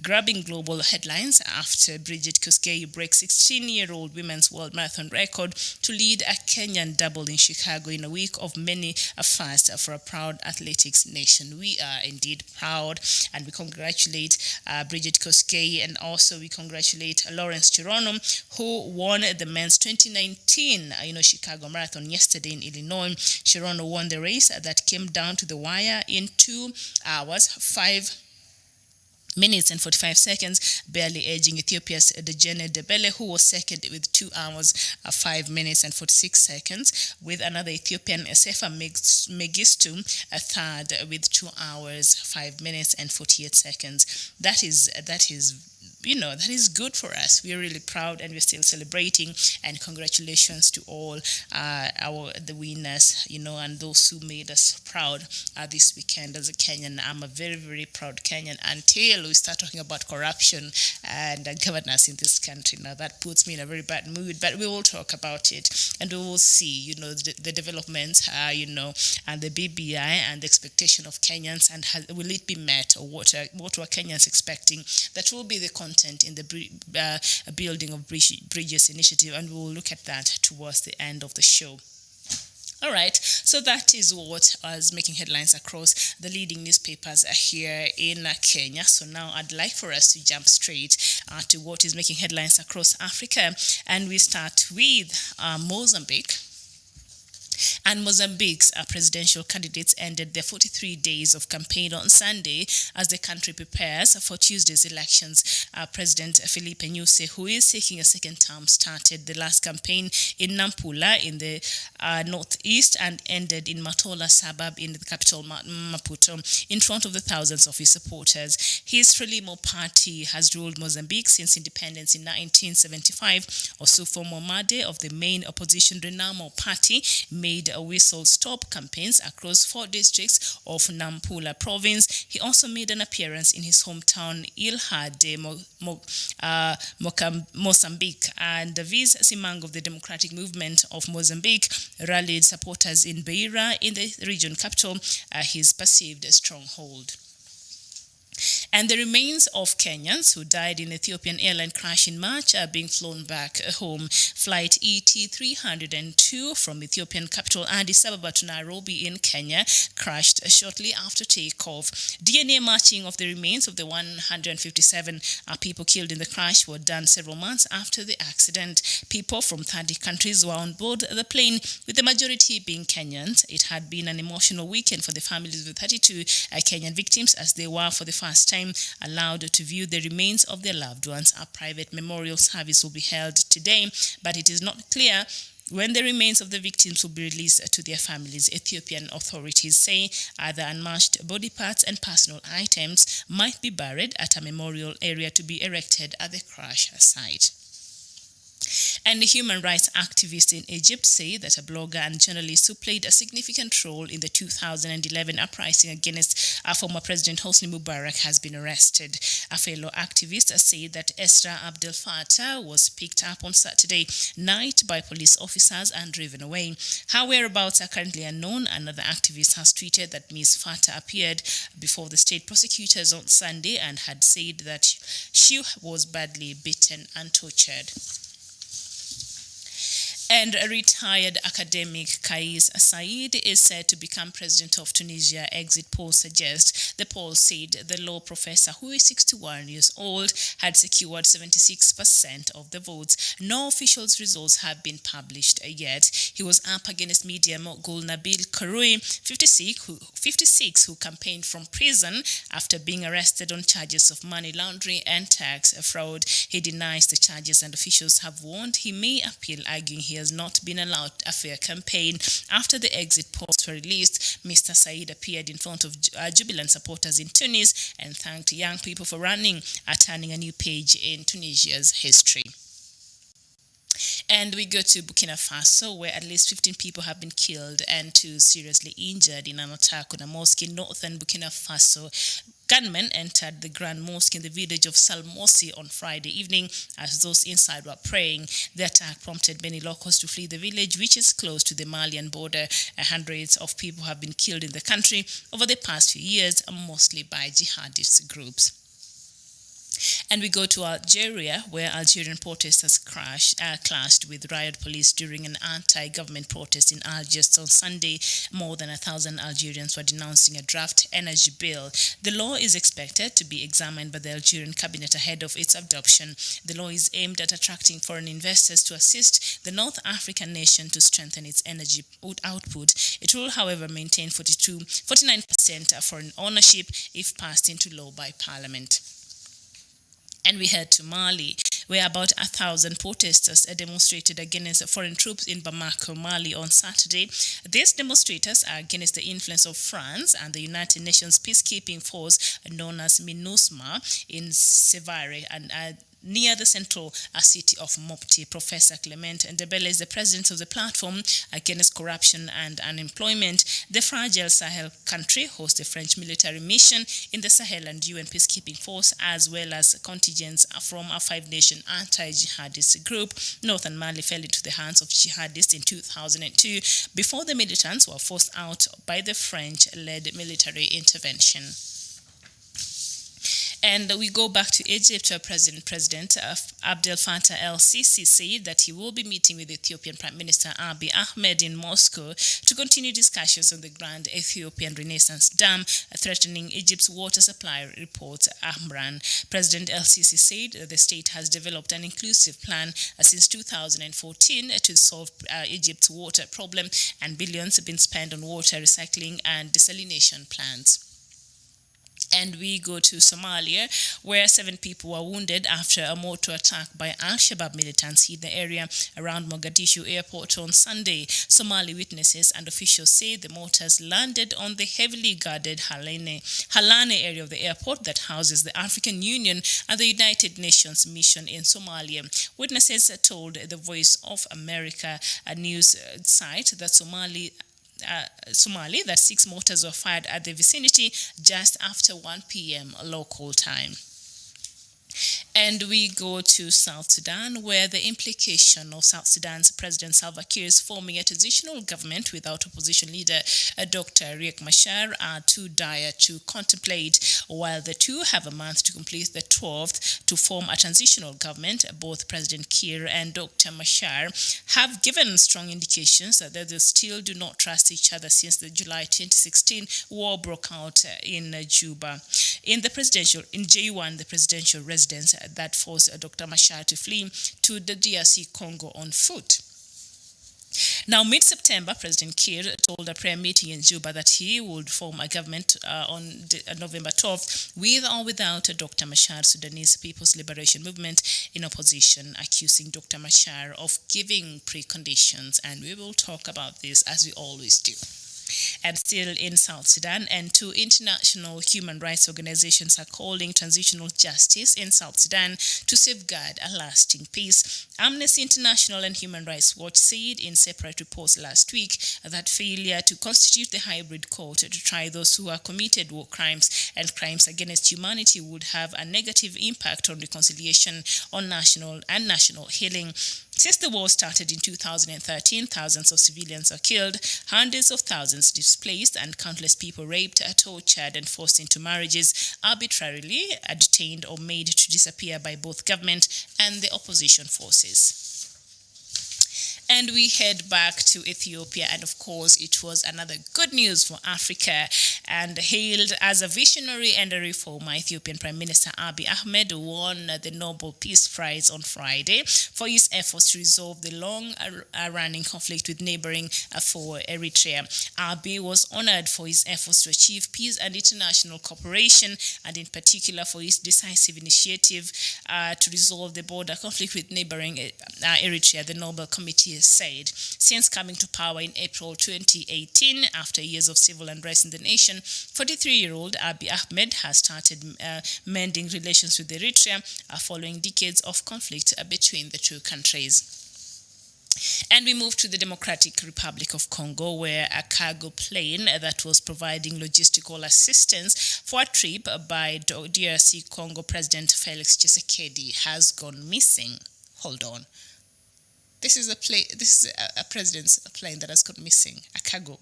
grabbing global headlines after Bridget Kosgei breaks 16-year-old women's world marathon record to lead a Kenyan double in Chicago in a week of many firsts for a proud athletics nation. We are indeed proud, and we congratulate Bridget Kosgei, and also we congratulate Lawrence Chirono, who won the men's 2019 Chicago Marathon yesterday in Illinois. Chirono won the race that came down to the wire in 2 hours, 5 minutes and 45 seconds, barely edging Ethiopia's Dejene Debele, who was second with 2 hours, 5 minutes and 46 seconds, with another Ethiopian, Sefa Mengistu, a third with 2 hours, 5 minutes and 48 seconds. That is good for us. We're really proud, and we're still celebrating. And congratulations to all the winners, and those who made us proud this weekend as a Kenyan. I'm a very, very proud Kenyan until we start talking about corruption and governance in this country. Now that puts me in a very bad mood, but we will talk about it, and we will see, the developments, and the BBI and the expectation of Kenyans, and will it be met, or what were Kenyans expecting? That will be the content in the Building of Bridges initiative, and we will look at that towards the end of the show. All right, so that is what is making headlines across the leading newspapers here in Kenya. So now I'd like for us to jump straight to what is making headlines across Africa, and we start with Mozambique. And Mozambique's presidential candidates ended their 43 days of campaign on Sunday as the country prepares for Tuesday's elections. President Filipe Nyusi, who is seeking a second term, started the last campaign in Nampula in the northeast and ended in Matola suburb in the capital Maputo in front of the thousands of his supporters. His Frelimo party has ruled Mozambique since independence in 1975. Osufo Momade of the main opposition Renamo party made a whistle-stop campaigns across 4 districts of Nampula province. He also made an appearance in his hometown Ilha de Mozambique, and Davis Simang of the Democratic Movement of Mozambique rallied supporters in Beira, in the region capital, his perceived stronghold. And the remains of Kenyans who died in Ethiopian airline crash in March are being flown back home. Flight ET-302 from Ethiopian capital Addis Ababa to Nairobi in Kenya crashed shortly after takeoff. DNA matching of the remains of the 157 people killed in the crash were done several months after the accident. People from 30 countries were on board the plane, with the majority being Kenyans. It had been an emotional weekend for the families of the 32 Kenyan victims, as they were for the first time allowed to view the remains of their loved ones. A private memorial service will be held today, but it is not clear when the remains of the victims will be released to their families. Ethiopian authorities say other unmatched body parts and personal items might be buried at a memorial area to be erected at the crash site. And the human rights activists in Egypt say that a blogger and journalist who played a significant role in the 2011 uprising against former President Hosni Mubarak has been arrested. A fellow activist said that Esra Abdel Fattah was picked up on Saturday night by police officers and driven away. Her whereabouts are currently unknown. Another activist has tweeted that Ms. Fattah appeared before the state prosecutors on Sunday and had said that she was badly beaten and tortured. And a retired academic, Kais Said, is said to become president of Tunisia, exit polls suggest. The poll said the law professor, who is 61 years old, had secured 76% of the votes. No official results have been published yet. He was up against media mogul Nabil Karoui, 56, who campaigned from prison after being arrested on charges of money laundering and tax fraud. He denies the charges, and officials have warned he may appeal, arguing he has not been allowed a fair campaign. After the exit polls were released, Mr. Said appeared in front of jubilant supporters supporters in Tunis and thanked young people for turning a new page in Tunisia's history. And we go to Burkina Faso, where at least 15 people have been killed and 2 seriously injured in an attack on a mosque in northern Burkina Faso. Gunmen entered the Grand Mosque in the village of Salmosi on Friday evening as those inside were praying. The attack prompted many locals to flee the village, which is close to the Malian border. Hundreds of people have been killed in the country over the past few years, mostly by jihadist groups. And we go to Algeria, where Algerian protesters clashed with riot police during an anti-government protest in Algiers on Sunday. More than 1,000 Algerians were denouncing a draft energy bill. The law is expected to be examined by the Algerian cabinet ahead of its adoption. The law is aimed at attracting foreign investors to assist the North African nation to strengthen its energy output. It will, however, maintain 49% foreign ownership if passed into law by parliament. And we head to Mali, where about 1,000 protesters demonstrated against foreign troops in Bamako, Mali on Saturday. These demonstrators are against the influence of France and the United Nations peacekeeping force known as MINUSMA in Sevare and near the central city of Mopti. Professor Clement Ndebele is the president of the platform against corruption and unemployment. The fragile Sahel country hosts the French military mission in the Sahel and UN peacekeeping force, as well as contingents from a 5-nation anti-jihadist group. Northern Mali fell into the hands of jihadists in 2002 before the militants were forced out by the French-led military intervention. And we go back to Egypt. President Abdel Fattah el-Sisi said that he will be meeting with Ethiopian Prime Minister Abiy Ahmed in Moscow to continue discussions on the Grand Ethiopian Renaissance Dam threatening Egypt's water supply, reports Amran. President el-Sisi said the state has developed an inclusive plan since 2014 to solve Egypt's water problem, and billions have been spent on water recycling and desalination plants. And we go to Somalia, where 7 people were wounded after a mortar attack by Al-Shabaab militants hit the area around Mogadishu airport on Sunday. Somali witnesses and officials say the mortars landed on the heavily guarded Halane area of the airport that houses the African Union and the United Nations mission in Somalia. Witnesses told the Voice of America, a news site, that Somali that 6 mortars were fired at the vicinity just after 1 p.m. local time. And we go to South Sudan, where the implication of South Sudan's President Salva Kiir is forming a transitional government without opposition leader Dr. Riek Machar are too dire to contemplate. While the two have a month to complete the 12th to form a transitional government, both President Kiir and Dr. Machar have given strong indications that they still do not trust each other since the July 2016 war broke out in Juba. In J1, the presidential residence that forced Dr. Machar to flee to the DRC Congo on foot. Now, mid-September, President Kiir told a prayer meeting in Juba that he would form a government on November 12th, with or without Dr. Machar, Sudanese People's Liberation Movement, in opposition, accusing Dr. Machar of giving preconditions. And we will talk about this as we always do. And still in South Sudan, and 2 international human rights organizations are calling transitional justice in South Sudan to safeguard a lasting peace. Amnesty International and Human Rights Watch said in separate reports last week that failure to constitute the hybrid court to try those who have committed war crimes and crimes against humanity would have a negative impact on reconciliation, on national healing. Since the war started in 2013, thousands of civilians are killed, hundreds of thousands displaced, and countless people raped, tortured, and forced into marriages, arbitrarily detained or made to disappear by both government and the opposition forces. And we head back to Ethiopia, and of course it was another good news for Africa. And hailed as a visionary and a reformer, Ethiopian Prime Minister Abiy Ahmed won the Nobel Peace Prize on Friday for his efforts to resolve the long-running conflict with neighboring for Eritrea. Abiy was honored for his efforts to achieve peace and international cooperation, and in particular for his decisive initiative to resolve the border conflict with neighboring Eritrea, the Nobel Committee said. Since coming to power in April 2018, after years of civil unrest in the nation, election, 43-year-old Abiy Ahmed has started mending relations with Eritrea following decades of conflict between the two countries. And we move to the Democratic Republic of Congo, where a cargo plane that was providing logistical assistance for a trip by DRC Congo President Felix Tshisekedi has gone missing. Hold on. This is a president's plane that has gone missing, a cargo.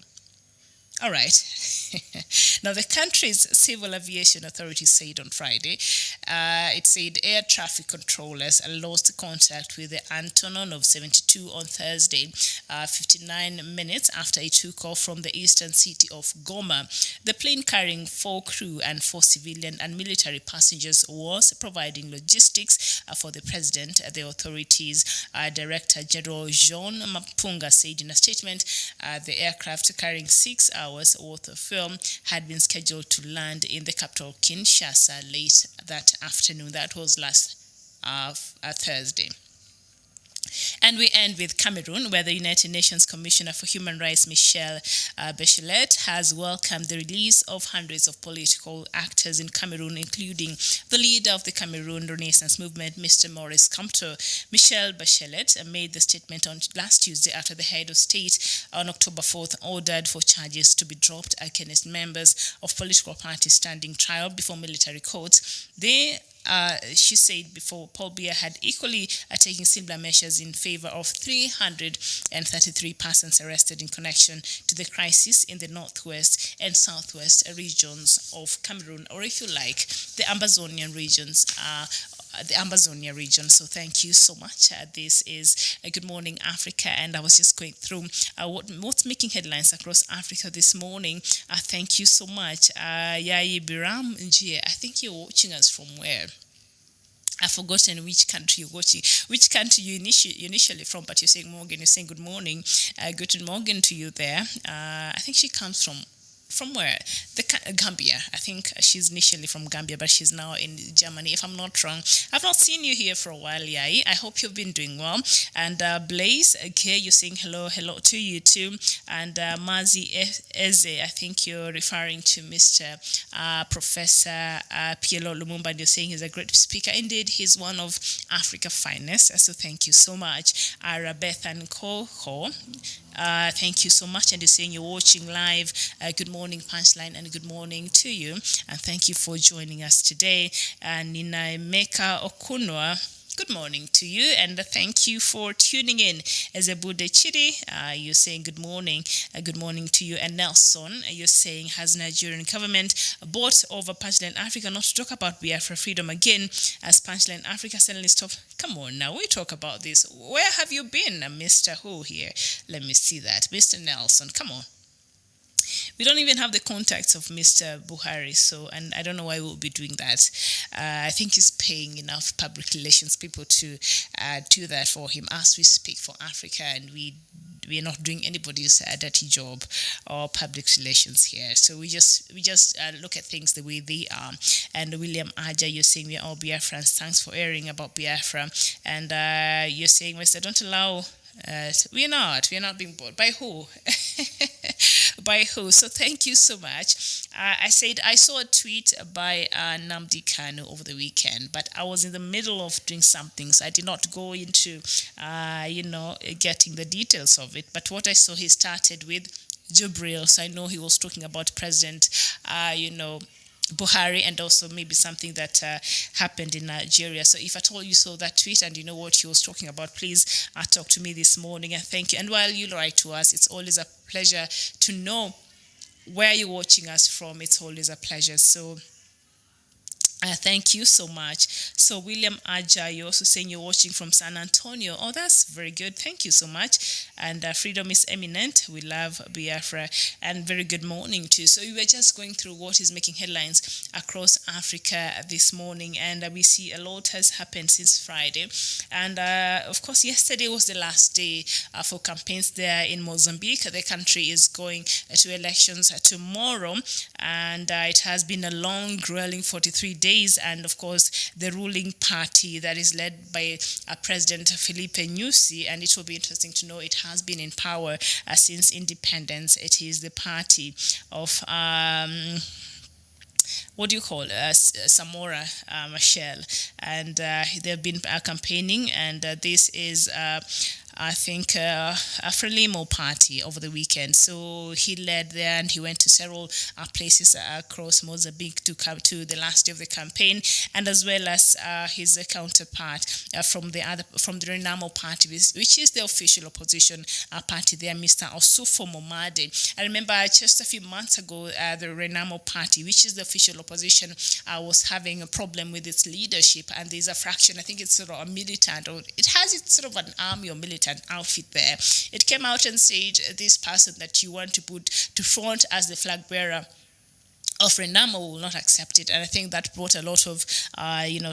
All right. Now, the country's civil aviation authority said on Friday, it said air traffic controllers lost contact with the Antonov 72 on Thursday, 59 minutes after it took off from the eastern city of Goma. The plane carrying 4 crew and 4 civilian and military passengers was providing logistics for the president. The authorities' Director General Jean Mapunga said in a statement, the aircraft carrying 6 hours worth of film had been scheduled to land in the capital Kinshasa late that afternoon. That was last Thursday. And we end with Cameroon, where the United Nations Commissioner for Human Rights, Michelle Bachelet, has welcomed the release of hundreds of political actors in Cameroon, including the leader of the Cameroon Renaissance Movement, Mr. Maurice Kamto. Michelle Bachelet made the statement on last Tuesday after the head of state on October 4th ordered for charges to be dropped against members of political parties standing trial before military courts. She said before Paul Biya had equally taken similar measures in favor of 333 persons arrested in connection to the crisis in the northwest and southwest regions of Cameroon, or if you like, the Amazonian regions. The Amazonia region. So thank you so much. This is Good Morning Africa, and I was just going through what's making headlines across Africa this morning. Thank you so much. Yayi Biram Njie, I think you're watching us from where? I've forgotten which country you're watching, which country you initially from, but you're saying Morgan, you're saying good morning. Good morning to you there. I think she comes from where? Gambia. I think she's initially from Gambia, but she's now in Germany, if I'm not wrong. I've not seen you here for a while, Yai. I hope you've been doing well. And Blaze, okay, you're saying hello to you too. And Mazi Eze, I think you're referring to Mr. Professor Pielo Lumumba, and you're saying he's a great speaker. Indeed, he's one of Africa's finest. So thank you so much. Arabeth and Koho. Thank you so much. And you're saying you're watching live. Good morning, Punchline, and good morning to you. And thank you for joining us today. Nina Meka Okunwa, good morning to you, and thank you for tuning in. Ezebude Chidi, you're saying good morning to you. And Nelson, you're saying, has Nigerian government bought over Punchline Africa not to talk about Biafra freedom again, as Punchline Africa suddenly stopped? Come on now, we talk about this. Where have you been, Mr. Who here? Let me see that. Mr. Nelson, come on. We don't even have the contacts of Mr. Buhari, so, and I don't know why we'll be doing that. I think he's paying enough public relations people to do that for him as we speak for Africa, and we're not doing anybody's dirty job or public relations here. So we just look at things the way they are. And William Aja, you're saying we're all Biafrans. Thanks for airing about Biafra. And you're saying, Mr. Don't allow... we're not being bought. By who? By who? So thank you so much. I said I saw a tweet by Namdi Kanu over the weekend, but I was in the middle of doing something, so I did not go into, getting the details of it. But what I saw, he started with Jubril, so I know he was talking about President, Buhari, and also maybe something that happened in Nigeria. So if at all you saw that tweet and you know what he was talking about, please talk to me this morning, and thank you. And while you write to us, it's always a pleasure to know where you're watching us from. It's always a pleasure. So thank you so much. So William Aja, you're also saying you're watching from San Antonio. Oh, that's very good. Thank you so much. And freedom is eminent. We love Biafra. And very good morning too. So we were just going through what is making headlines across Africa this morning. And we see a lot has happened since Friday. And of course, yesterday was the last day for campaigns there in Mozambique. The country is going to elections tomorrow. And it has been a long, grueling 43 days days, and of course the ruling party that is led by President Filipe Nyusi, and it will be interesting to know it has been in power since independence. It is the party of what do you call Samora Machel, and they've been campaigning, and this is I think a Frelimo party over the weekend. So he led there, and he went to several places across Mozambique to come to the last day of the campaign, and as well as his counterpart from the Renamo party, which is the official opposition party there, Mr. Osufo Momade. I remember just a few months ago, the Renamo party, which is the official opposition, was having a problem with its leadership, and there's a fraction, I think it's sort of a militant, or it has its sort of an army or militant outfit there. It came out and said this person that you want to put to front as the flag bearer of Renamo will not accept it, and I think that brought a lot of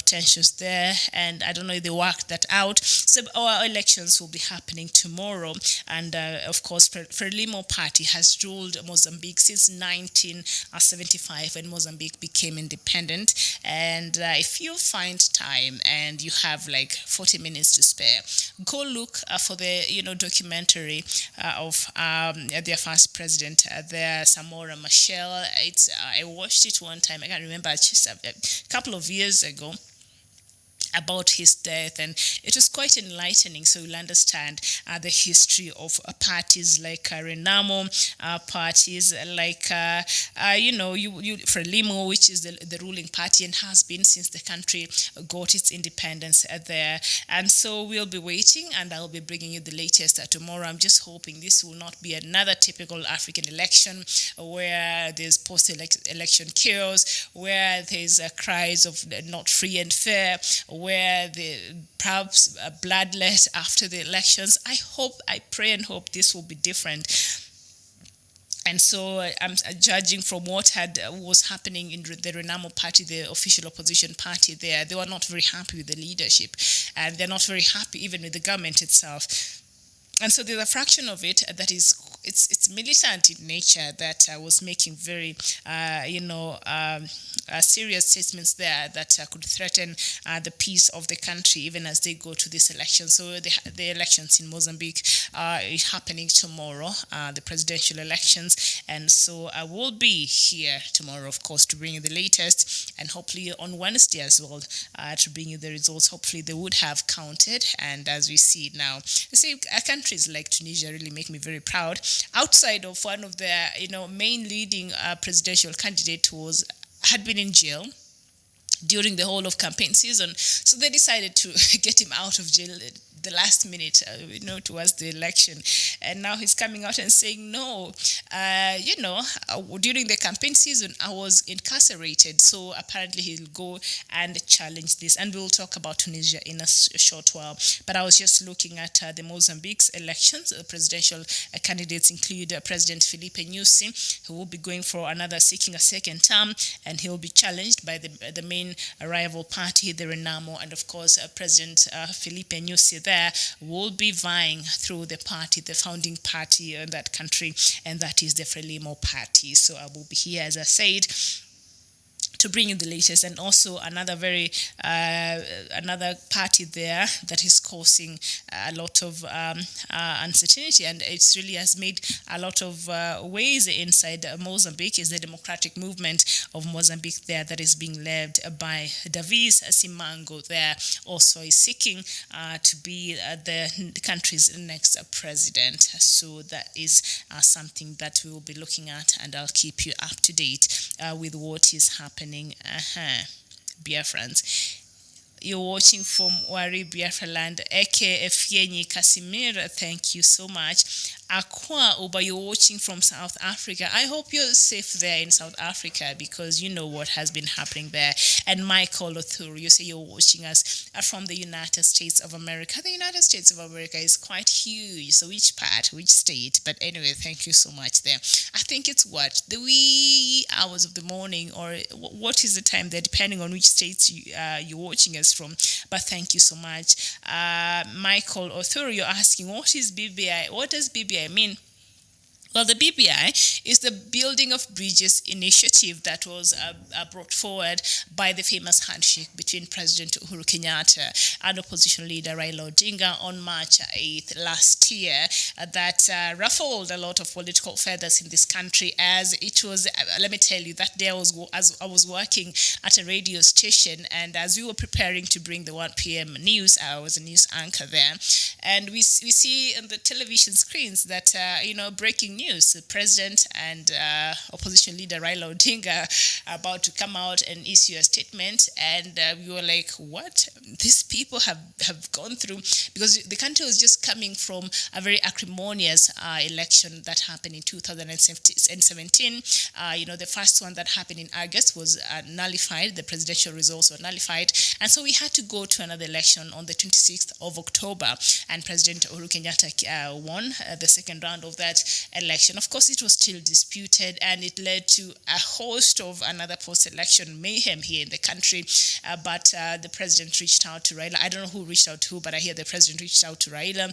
tensions there, and I don't know if they worked that out. So our elections will be happening tomorrow, and of course Frelimo party has ruled Mozambique since 1975 when Mozambique became independent, and if you find time and you have like 40 minutes to spare, go look for the documentary of their first president there, Samora Machel. It's I watched it one time, I can't remember, just a couple of years ago, about his death, and it was quite enlightening. So you'll understand the history of parties like Renamo, parties like Frelimo, which is the ruling party and has been since the country got its independence there. And so we'll be waiting, and I'll be bringing you the latest tomorrow. I'm just hoping this will not be another typical African election where there's post-election chaos, where there's cries of not free and fair, where the perhaps bloodless after the elections. I pray and hope this will be different. And so I'm judging from what was happening in the Renamo party, the official opposition party there. They were not very happy with the leadership, and they're not very happy even with the government itself. And so there's a fraction of it that is it's militant in nature that was making very serious statements there that could threaten the peace of the country even as they go to this election. So the elections in Mozambique are happening tomorrow, the presidential elections, and so I will be here tomorrow, of course, to bring you the latest, and hopefully on Wednesday as well to bring you the results. Hopefully they would have counted, and as we see now, see, countries like Tunisia really make me very proud. Outside of one of their main leading presidential candidate had been in jail during the whole of campaign season, so they decided to get him out of jail the last minute, towards the election, and now he's coming out and saying, no, during the campaign season, I was incarcerated, so apparently he'll go and challenge this, and we'll talk about Tunisia in a short while. But I was just looking at the Mozambique's elections. The presidential candidates include President Filipe Nyusi, who will be going for seeking a second term, and he'll be challenged by the main rival party, the Renamo, and of course President Filipe Nyusi there will be vying through the party, the founding party in that country, and that is the Frelimo party. So I will be here, as I said, to bring you the latest, and also another party there that is causing a lot of uncertainty, and it really has made a lot of waves inside Mozambique, is the Democratic Movement of Mozambique there that is being led by Davis Simango there, also is seeking to be the country's next president. So that is something that we will be looking at, and I'll keep you up to date with what is happening. Biafrans. You're watching from Wari, Biafra land. Eke Efyenyi Kasimir, thank you so much. Akwa Uba, you're watching from South Africa. I hope you're safe there in South Africa, because you know what has been happening there. And Michael Othuru, you say you're watching us from the United States of America. The United States of America is quite huge. So which part, which state? But anyway, thank you so much there. I think it's the wee hours of the morning, or what is the time there, depending on which states you're watching us from. But thank you so much. Michael Othuru, you're asking, what is BBI? What does BBI mean? Well, the BBI is the Building of Bridges initiative that was brought forward by the famous handshake between President Uhuru Kenyatta and opposition leader Raila Odinga on March 8th last year that ruffled a lot of political feathers in this country, as it was, let me tell you, that day I was working at a radio station, and as we were preparing to bring the 1 p.m. news, I was a news anchor there, and we see on the television screens that, breaking news, the president and opposition leader Raila Odinga are about to come out and issue a statement, and we were like, what? These people have gone through, because the country was just coming from a very acrimonious election that happened in 2017. The first one that happened in August was nullified. The presidential results were nullified, and so we had to go to another election on the 26th of October, and President Uhuru Kenyatta won the second round of that election. Of course, it was still disputed, and it led to a host of another post-election mayhem here in the country. But the president reached out to Raila. I don't know who reached out to who, but I hear the president reached out to Raila.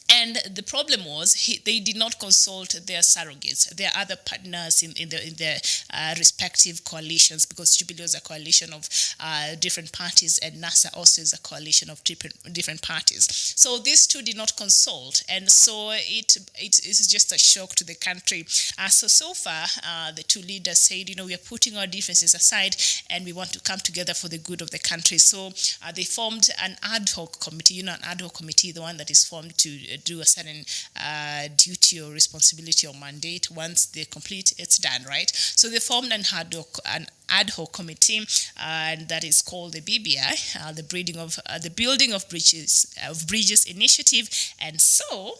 And the problem was they did not consult their surrogates, their other partners in their respective coalitions, because Jubilee was a coalition of different parties, and NASA also is a coalition of different parties. So these two did not consult, and so it is just a shock to the country. So far, the two leaders said, we are putting our differences aside, and we want to come together for the good of the country. So they formed an ad hoc committee. An ad hoc committee, the one that is formed to do a certain duty or responsibility or mandate. Once they complete, it's done, right? So they formed an ad hoc committee, and that is called the BBI, the Building of Bridges initiative. And so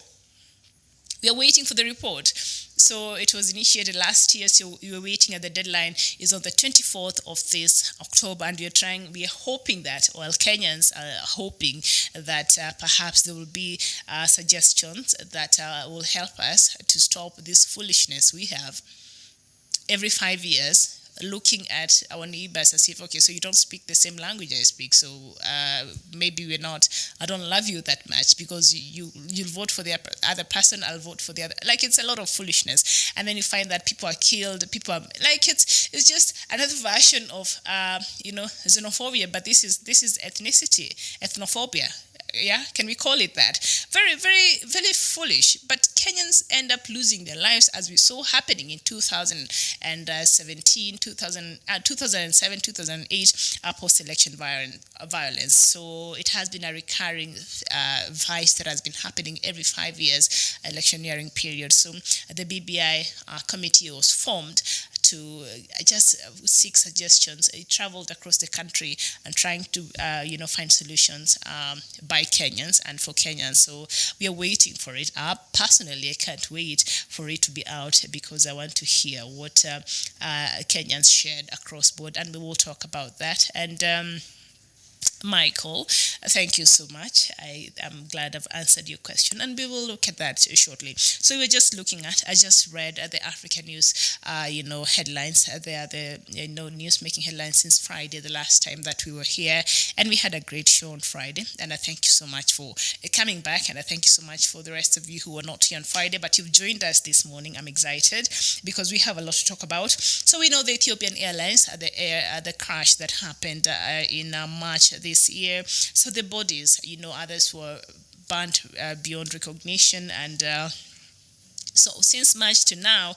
we are waiting for the report. So it was initiated last year, so we were waiting, at the deadline is on the 24th of this October, and we are hoping that, well, Kenyans are hoping that perhaps there will be suggestions that will help us to stop this foolishness we have every 5 years, looking at our neighbors as if, okay, so you don't speak the same language I speak, so maybe I don't love you that much because you'll vote for the other person, I'll vote for the other. Like, it's a lot of foolishness. And then you find that people are killed, it's just another version of xenophobia, but this is ethnophobia. Yeah, can we call it that? Very, very, very foolish. But Kenyans end up losing their lives, as we saw happening in 2007, 2008, post-election violence. So it has been a recurring vice that has been happening every 5 years, electioneering period. So the BBI committee was formed to just seek suggestions. It traveled across the country and trying to, find solutions by Kenyans and for Kenyans. So we are waiting for it. Personally, I can't wait for it to be out, because I want to hear what Kenyans shared across board, and we will talk about that. And Michael, thank you so much. I am glad I've answered your question, and we will look at that shortly. So we're just looking at, I just read the African news, headlines. They are the news-making headlines since Friday, the last time that we were here, and we had a great show on Friday. And I thank you so much for coming back, and I thank you so much for the rest of you who were not here on Friday, but you've joined us this morning. I'm excited because we have a lot to talk about. So we know the Ethiopian Airlines, the crash that happened in March this year. So the bodies, others were burnt beyond recognition, and so since March to now,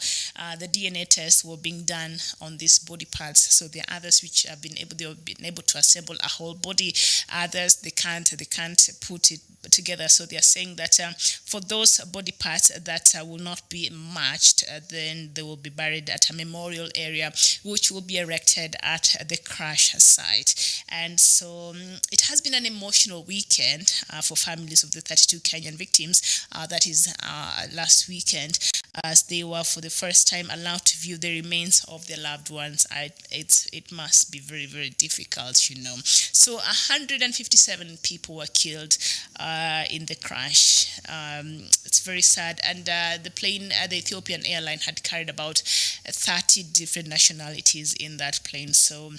the DNA tests were being done on these body parts. So there are others which have been able to assemble a whole body. Others they can't put it together. So they are saying that for those body parts that will not be matched, then they will be buried at a memorial area, which will be erected at the crash site. And so it has been an emotional weekend for families of the 32 Kenyan victims. That is last weekend, as they were for the first time allowed to view the remains of their loved ones. It must be very, very difficult, So 157 people were killed in the crash. It's very sad. And the plane, the Ethiopian airline, had carried about 30 different nationalities in that plane. So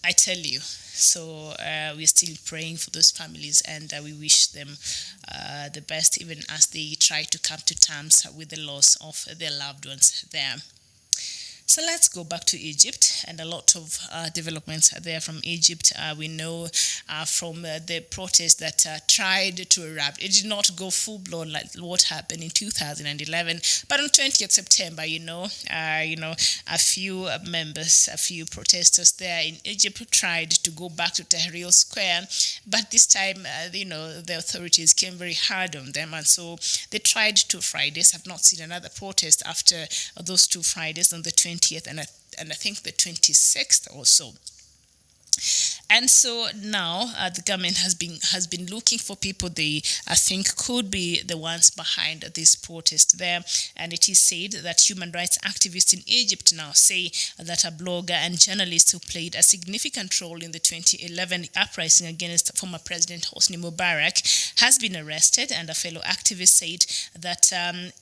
I tell you. So we're still praying for those families, and we wish them the best, even as they try to come to terms with the loss of their loved ones there. So let's go back to Egypt, and a lot of developments are there from Egypt. We know from the protest that tried to erupt. It did not go full-blown like what happened in 2011, but on 20th September, a few members, a few protesters there in Egypt tried to go back to Tahrir Square, but this time, the authorities came very hard on them, and so they tried 2 Fridays. I've not seen another protest after those 2 Fridays on the 20th and I think the 26th also. And so now the government has been looking for people they think could be the ones behind this protest there. And it is said that human rights activists in Egypt now say that a blogger and journalist who played a significant role in the 2011 uprising against former President Hosni Mubarak has been arrested. And a fellow activist said that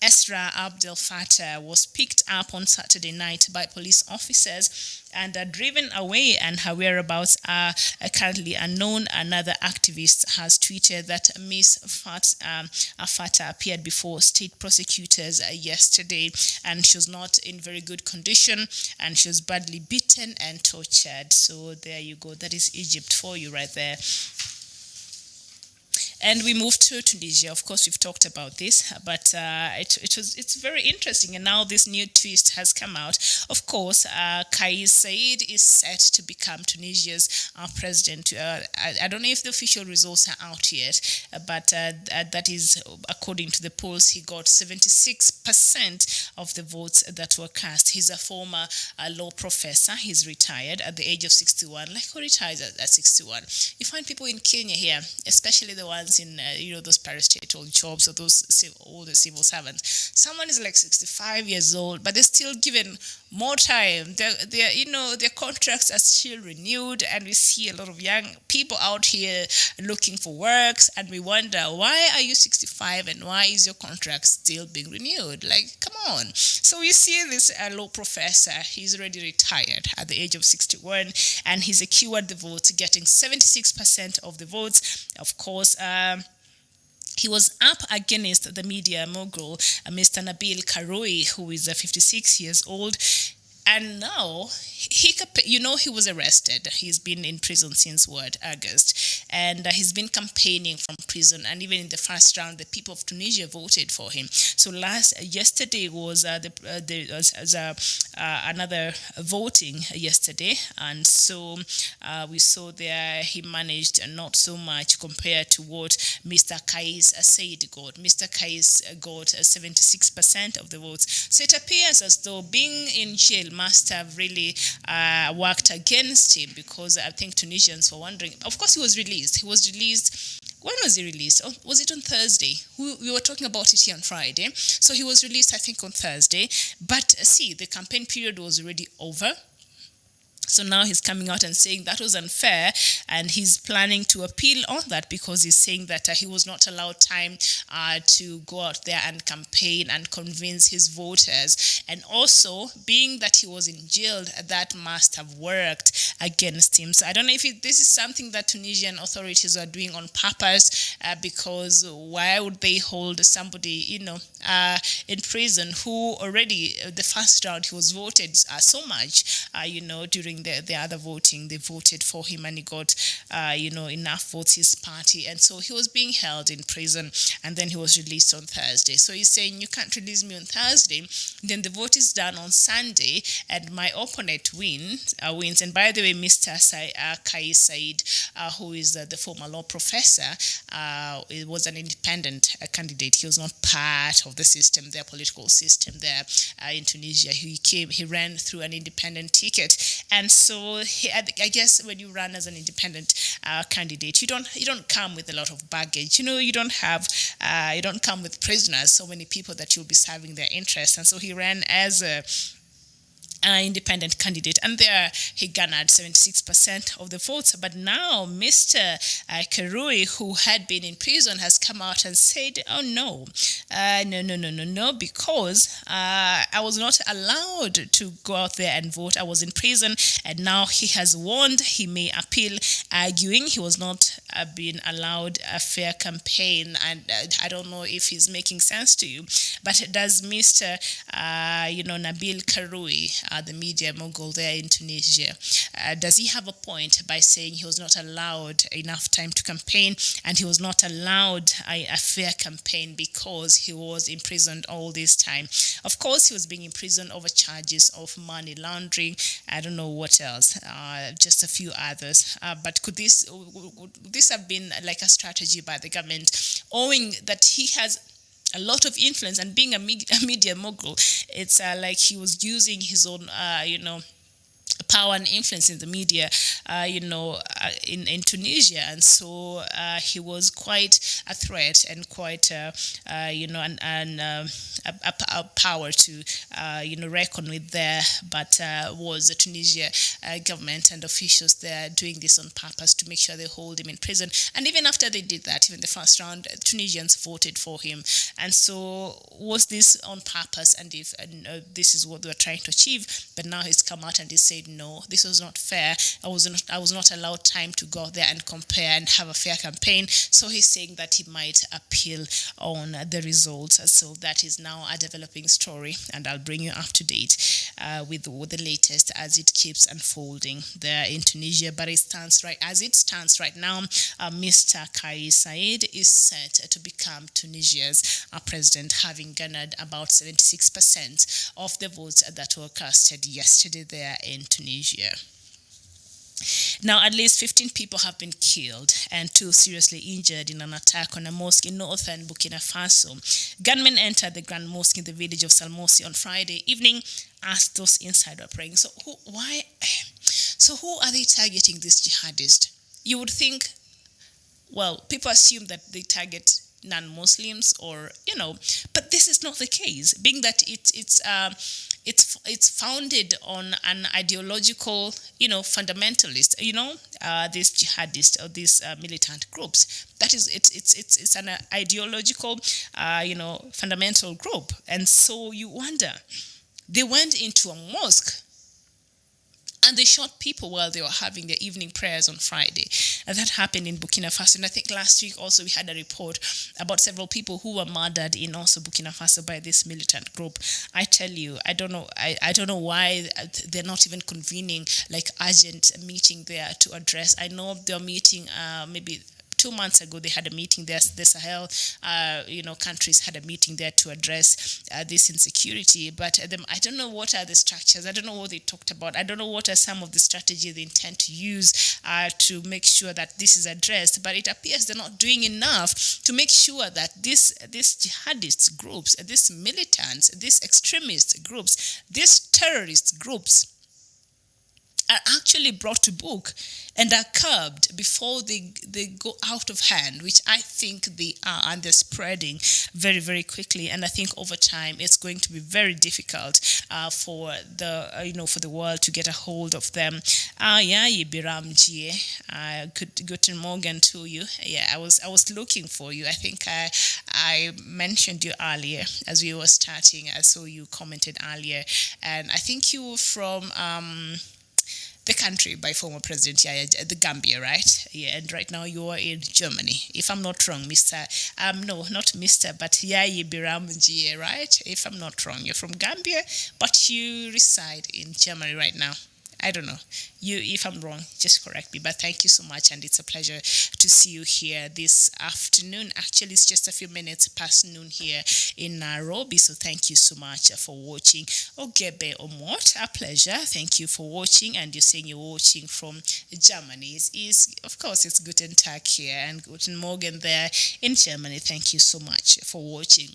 Esra Abdel Fattah was picked up on Saturday night by police officers and driven away, and her whereabouts are currently unknown. Another activist has tweeted that Miss Fattah appeared before state prosecutors yesterday, and she was not in very good condition, and she was badly beaten and tortured. So there you go. That is Egypt for you right there. And we moved to Tunisia. Of course, we've talked about this, but it's very interesting. And now this new twist has come out. Of course, Kais Saied is set to become Tunisia's president. I don't know if the official results are out yet, but that is according to the polls. He got 76% of the votes that were cast. He's a former law professor. He's retired at the age of 61. Like, who retires at 61? You find people in Kenya here, especially the ones in those parastatal jobs or those all the civil servants. Someone is like 65 years old, but they're still given more time. Their contracts are still renewed, and we see a lot of young people out here looking for works, and we wonder, why are you 65 and why is your contract still being renewed? Like, come on. So you see this law professor, he's already retired at the age of 61, and he secured the votes, getting 76% of the votes. Of course, he was up against the media mogul, Mr. Nabil Karoui, who is 56 years old. And now, he was arrested. He's been in prison since August. And he's been campaigning from prison. And even in the first round, the people of Tunisia voted for him. So yesterday was another voting yesterday. And so we saw there he managed not so much compared to what Mr. Kais Saied got. Mr. Kais got 76% of the votes. So it appears as though being in jail must have really worked against him, because I think Tunisians were wondering. Of course, he was released. When was he released? Oh, was it on Thursday? We were talking about it here on Friday. So he was released, I think, on Thursday. But see, the campaign period was already over. So now he's coming out and saying that was unfair, and he's planning to appeal on that, because he's saying that he was not allowed time to go out there and campaign and convince his voters. And also, being that he was in jail, that must have worked against him. So I don't know if this is something that Tunisian authorities are doing on purpose, because why would they hold somebody, in prison who already, the first round, he was voted so much, during the other voting, they voted for him, and he got, enough votes, his party. And so he was being held in prison, and then he was released on Thursday. So he's saying, you can't release me on Thursday, then the vote is done on Sunday, and my opponent wins. And by the way, Mr. Kais Saied, who is the former law professor, was an independent candidate. He was not part of the system, their political system there in Tunisia. He ran through an independent ticket. And so I guess when you run as an independent candidate, you don't come with a lot of baggage. You don't come with prisoners, so many people that you'll be serving their interests. And so he ran as independent candidate, and there he garnered 76% of the votes. But now Mr. Karui, who had been in prison, has come out and said, oh no, no, because I was not allowed to go out there and vote. I was in prison, and now he has warned he may appeal, arguing he was not being allowed a fair campaign. And I don't know if he's making sense to you, but does Mr. Nabil Karui, the media mogul there in Tunisia, does he have a point by saying he was not allowed enough time to campaign, and he was not allowed a fair campaign because he was imprisoned all this time? Of course, he was being imprisoned over charges of money laundering. I don't know what else, just a few others. But would this have been like a strategy by the government, owing that he has a lot of influence, and being a media mogul, it's like he was using his own, power and influence in the media, in Tunisia, and so he was quite a threat and quite, a power to, reckon with there. But was the Tunisia government and officials there doing this on purpose to make sure they hold him in prison? And even after they did that, even the first round, Tunisians voted for him. And so was this on purpose? And if this is what they were trying to achieve, but now he's come out and he said, no, this was not fair. I was not allowed time to go there and compare and have a fair campaign. So he's saying that he might appeal on the results. So that is now a developing story, and I'll bring you up to date with the latest as it keeps unfolding there in Tunisia. But as it stands right now, Mr. Kais Saied is set to become Tunisia's president, having garnered about 76% of the votes that were casted yesterday there in Tunisia. Now, at least 15 people have been killed and 2 seriously injured in an attack on a mosque in northern Burkina Faso. Gunmen entered the Grand Mosque in the village of Salmosi on Friday evening as those inside were praying. So who are they targeting, this jihadist? You would think, well, people assume that they target non-Muslims, or but this is not the case, being that it's founded on an ideological fundamentalist, these jihadists or these militant groups. That is, it's an ideological fundamental group. And so you wonder, they went into a mosque and they shot people while they were having their evening prayers on Friday. And that happened in Burkina Faso. And I think last week also we had a report about several people who were murdered in also Burkina Faso by this militant group. I tell you, I don't know why they're not even convening like urgent meeting there to address. I know they're meeting maybe 2 months ago. They had a meeting there. The Sahel, countries had a meeting there to address this insecurity. But I don't know what are the structures. I don't know what they talked about. I don't know what are some of the strategies they intend to use to make sure that this is addressed. But it appears they're not doing enough to make sure that these jihadist groups, these militants, these extremist groups, these terrorist groups are actually brought to book and are curbed before they go out of hand, which I think they are, and they're spreading very, very quickly. And I think over time it's going to be very difficult for the world to get a hold of them. Guten Morgen to you. Yeah, I was looking for you. I think I mentioned you earlier as we were starting. I saw you commented earlier, and I think you were from the country by former president, the Gambia, right? Yeah, and right now you are in Germany, if I'm not wrong, Mr. No, not Mr., but Yaya Biram Njie, right? If I'm not wrong, you're from Gambia, but you reside in Germany right now. I don't know. If I'm wrong, just correct me. But thank you so much, and it's a pleasure to see you here this afternoon. Actually, it's just a few minutes past noon here in Nairobi, so thank you so much for watching. Ogebe Omot, a pleasure. Thank you for watching, and you're saying you're watching from Germany. Of course, it's Guten Tag here, and Guten Morgen there in Germany. Thank you so much for watching.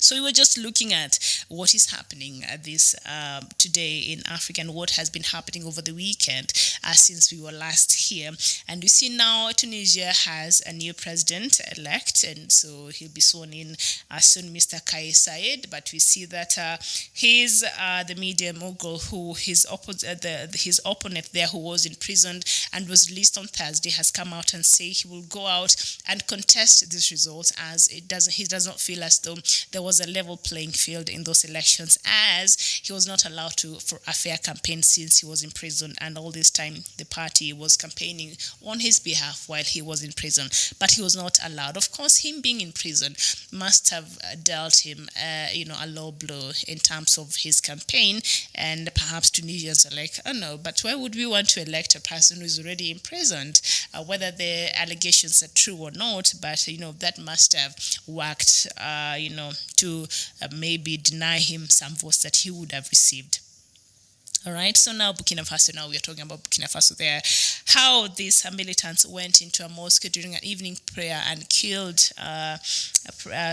So we were just looking at what is happening this today in Africa and what has been happening over the weekend since we were last here. And we see now Tunisia has a new president-elect, and so he'll be sworn in soon, Mr. Kais Saied. But we see that he's the media mogul who his opponent there, who was imprisoned and was released on Thursday, has come out and say he will go out and contest these results, as he does not feel as though there was a level playing field in those elections, as he was not allowed for a fair campaign since he was in prison, and all this time the party was campaigning on his behalf while he was in prison, but he was not allowed. Of course, him being in prison must have dealt him a low blow in terms of his campaign, and perhaps Tunisians are like, oh no, but why would we want to elect a person who is already imprisoned, whether the allegations are true or not? But that must have worked to maybe deny him some votes that he would have received. All right, so now Burkina Faso, now we are talking about Burkina Faso there, how these militants went into a mosque during an evening prayer and killed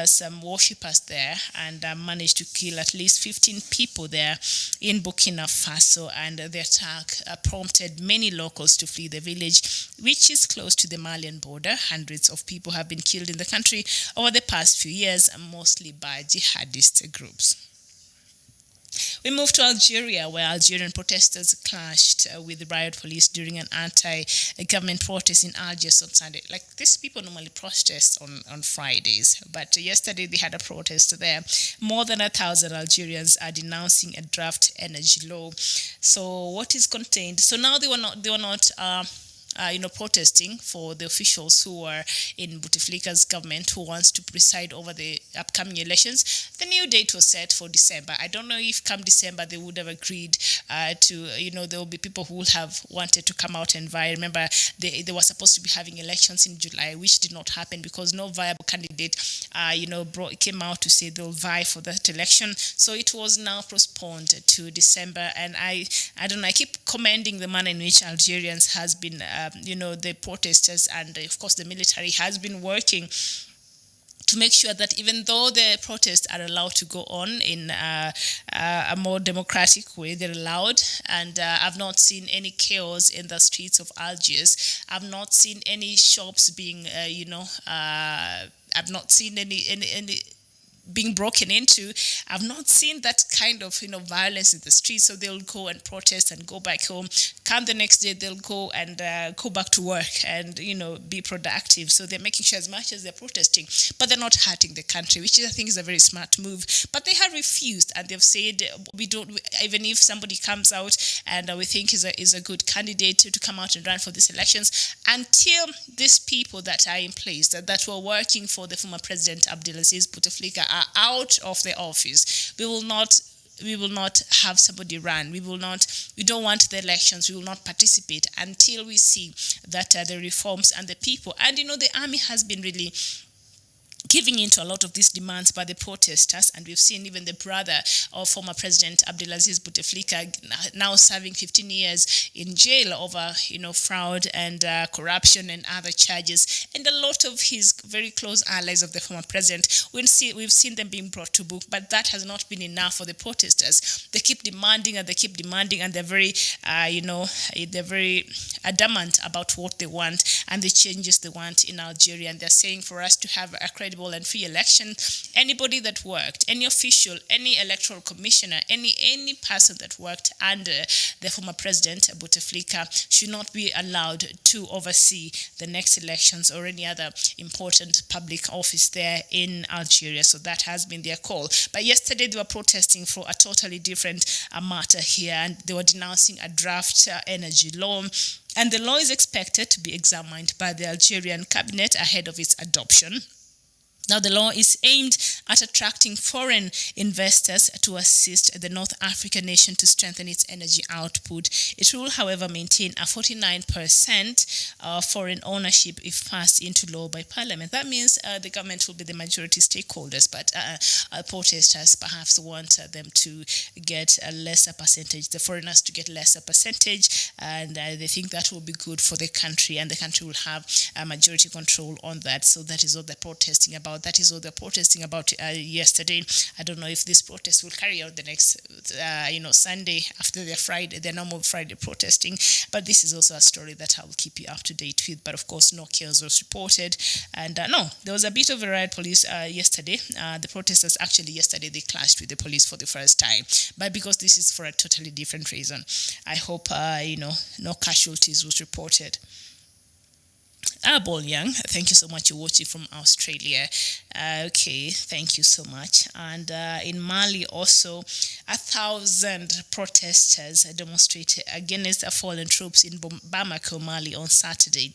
some worshippers there, and managed to kill at least 15 people there in Burkina Faso. And the attack prompted many locals to flee the village, which is close to the Malian border. Hundreds of people have been killed in the country over the past few years, mostly by jihadist groups. We move to Algeria, where Algerian protesters clashed with riot police during an anti-government protest in Algiers on Sunday. Like, these people normally protest on Fridays, but yesterday they had a protest there. More than 1,000 Algerians are denouncing a draft energy law. So what is contained? So now they were not protesting for the officials who are in Bouteflika's government, who wants to preside over the upcoming elections. The new date was set for December. I don't know if come December they would have agreed there will be people who would have wanted to come out and vie. Remember, they were supposed to be having elections in July, which did not happen because no viable candidate, came out to say they'll vie for that election. So it was now postponed to December. And I don't know, I keep commending the manner in which Algerians has been the protesters and, of course, the military has been working to make sure that even though the protests are allowed to go on in a more democratic way, they're allowed. And I've not seen any chaos in the streets of Algiers. I've not seen any shops being, I've not seen any being broken into. I've not seen that kind of violence in the streets. So they'll go and protest and go back home. Come the next day, they'll go and go back to work and be productive. So they're making sure as much as they're protesting, but they're not hurting the country, which I think is a very smart move. But they have refused, and they've said we don't. Even if somebody comes out and we think is a good candidate to come out and run for these elections, until these people that are in place that were working for the former president Abdelaziz Bouteflika are out of the office, we will not have somebody run. We don't want the elections. We will not participate until we see that the reforms and the people. And the army has been really giving in to a lot of these demands by the protesters, and we've seen even the brother of former President Abdelaziz Bouteflika now serving 15 years in jail over fraud and corruption and other charges, and a lot of his very close allies of the former president. We've seen them being brought to book, but that has not been enough for the protesters. They keep demanding, and they're very they're very adamant about what they want and the changes they want in Algeria. And they're saying for us to have a credible and free election, anybody that worked, any official, any electoral commissioner, any person that worked under the former president Bouteflika should not be allowed to oversee the next elections or any other important public office there in Algeria. So that has been their call. But yesterday they were protesting for a totally different matter here, and they were denouncing a draft energy law. And the law is expected to be examined by the Algerian cabinet ahead of its adoption. Now, the law is aimed at attracting foreign investors to assist the North African nation to strengthen its energy output. It will, however, maintain a 49% foreign ownership if passed into law by Parliament. That means the government will be the majority stakeholders, but protesters perhaps want them to get a lesser percentage, the foreigners to get lesser percentage, and they think that will be good for the country, and the country will have a majority control on that. So that is what they're protesting about. about. That is what they're protesting about yesterday. I don't know if this protest will carry out the next, Sunday after their normal Friday protesting. But this is also a story that I will keep you up to date with. But of course, no chaos was reported. And no, there was a bit of a riot police yesterday. The protesters actually yesterday they clashed with the police for the first time. But because this is for a totally different reason, I hope no casualties was reported. Bol Young, thank you so much. You're watching from Australia. Okay, thank you so much. And in Mali also, 1,000 protesters demonstrated against the fallen troops in Bamako, Mali on Saturday.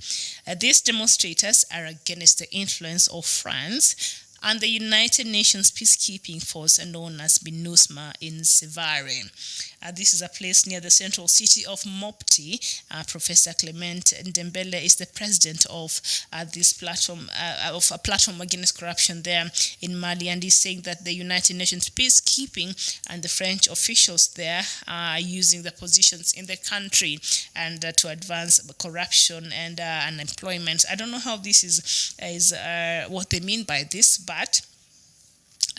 These demonstrators are against the influence of France and the United Nations peacekeeping force known as MINUSMA in Sevare. This is a place near the central city of Mopti. Professor Clement Ndembele is the president of this platform, of a platform against corruption there in Mali, and he's saying that the United Nations peacekeeping and the French officials there are using the positions in the country and to advance corruption and unemployment. I don't know how this is what they mean by this, but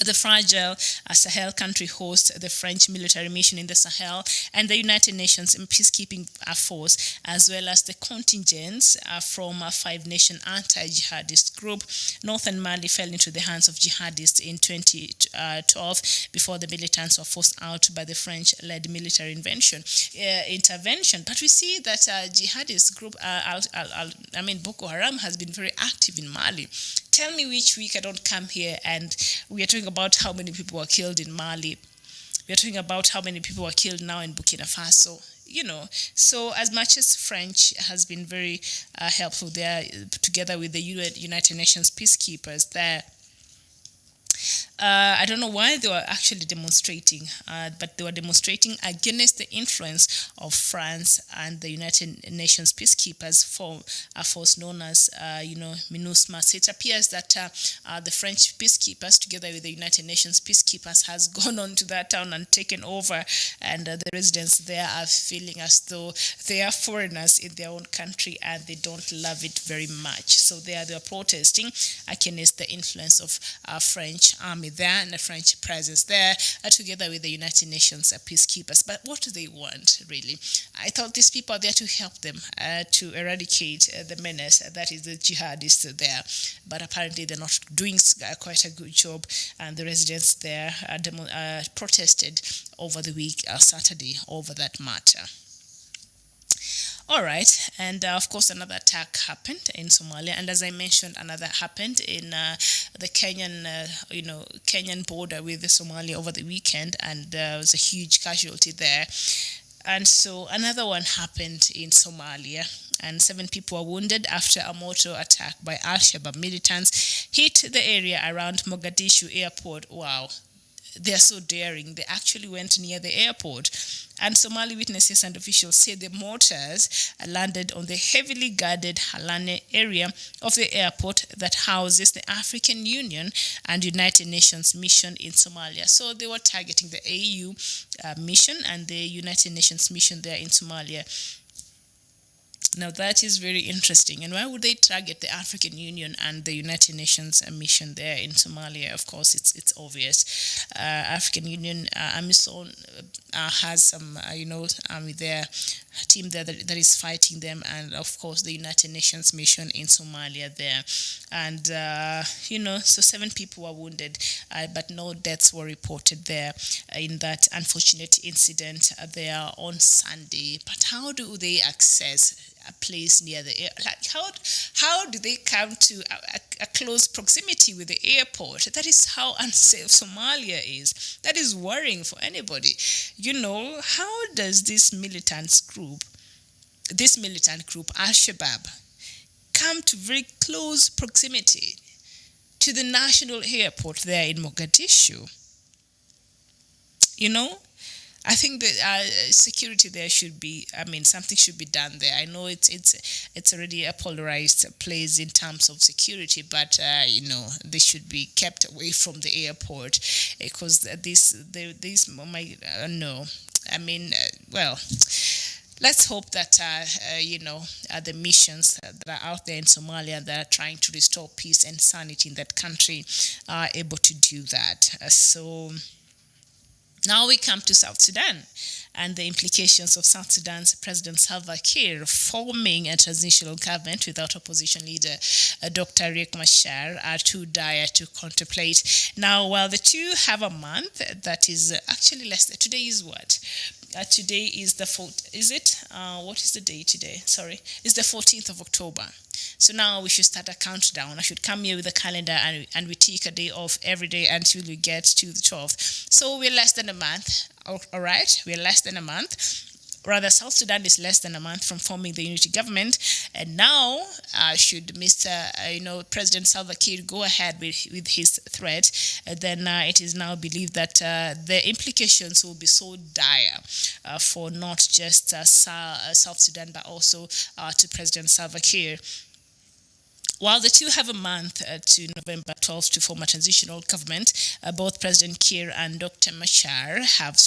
the fragile Sahel country hosts the French military mission in the Sahel and the United Nations peacekeeping force, as well as the contingents from a five-nation anti-jihadist group. Northern Mali fell into the hands of jihadists in 2012 before the militants were forced out by the French-led military intervention. But we see that jihadist group, Boko Haram, has been very active in Mali. Tell me which week I don't come here and we are talking about how many people were killed in Mali. We are talking about how many people were killed now in Burkina Faso. So as much as French has been very helpful there, together with the United Nations peacekeepers there, I don't know why they were actually demonstrating, but they were demonstrating against the influence of France and the United Nations peacekeepers for a force known as, MINUSMA. So it appears that the French peacekeepers, together with the United Nations peacekeepers, has gone on to that town and taken over, and the residents there are feeling as though they are foreigners in their own country and they don't love it very much. So they are protesting against the influence of French army there and the French presence there, together with the United Nations peacekeepers. But what do they want, really? I thought these people are there to help them to eradicate the menace that is the jihadists there. But apparently they're not doing quite a good job, and the residents there protested over the week, Saturday, over that matter. All right, and of course another attack happened in Somalia, and as I mentioned, another happened in the Kenyan border with Somalia over the weekend, and there was a huge casualty there. And so another one happened in Somalia, and 7 people were wounded after a mortar attack by Al-Shabaab militants hit the area around Mogadishu airport. Wow. They are so daring. They actually went near the airport. And Somali witnesses and officials say the mortars landed on the heavily guarded Halane area of the airport that houses the African Union and United Nations mission in Somalia. So they were targeting the AU mission and the United Nations mission there in Somalia. Now that is very interesting. And why would they target the African Union and the United Nations mission there in Somalia? Of course, it's obvious. African Union, AMISOM has some, army there, team there that is fighting them, and of course the United Nations mission in Somalia there. And, so 7 people were wounded, but no deaths were reported there in that unfortunate incident there on Sunday. But how do they access a place near the air? Like how do they come to a close proximity with the airport? That is how unsafe Somalia is. That is worrying for anybody. How does this militant group, Al-Shabaab, come to very close proximity to the national airport there in Mogadishu? I think that security there should be, something should be done there. I know it's already a polarized place in terms of security, but, they should be kept away from the airport because let's hope that the missions that are out there in Somalia that are trying to restore peace and sanity in that country are able to do that. So now we come to South Sudan and the implications of South Sudan's President Salva Kiir forming a transitional government without opposition leader Dr. Riek Machar are too dire to contemplate. Now, while the two have a month, that is actually less. Today is what? Today is the 4th. Is it? What is the day today? Sorry. It's the 14th of October. So now we should start a countdown. I should come here with a calendar and we take a day off every day until we get to the 12th. So we're less than a month. All right? We're less than a month. Rather, South Sudan is less than a month from forming the unity government, and now should President Salva Kiir go ahead with his threat, then it is now believed that the implications will be so dire for not just South Sudan but also to President Salva Kiir. While the two have a month to November 12th to form a transitional government, both President Kiir and Dr. Machar have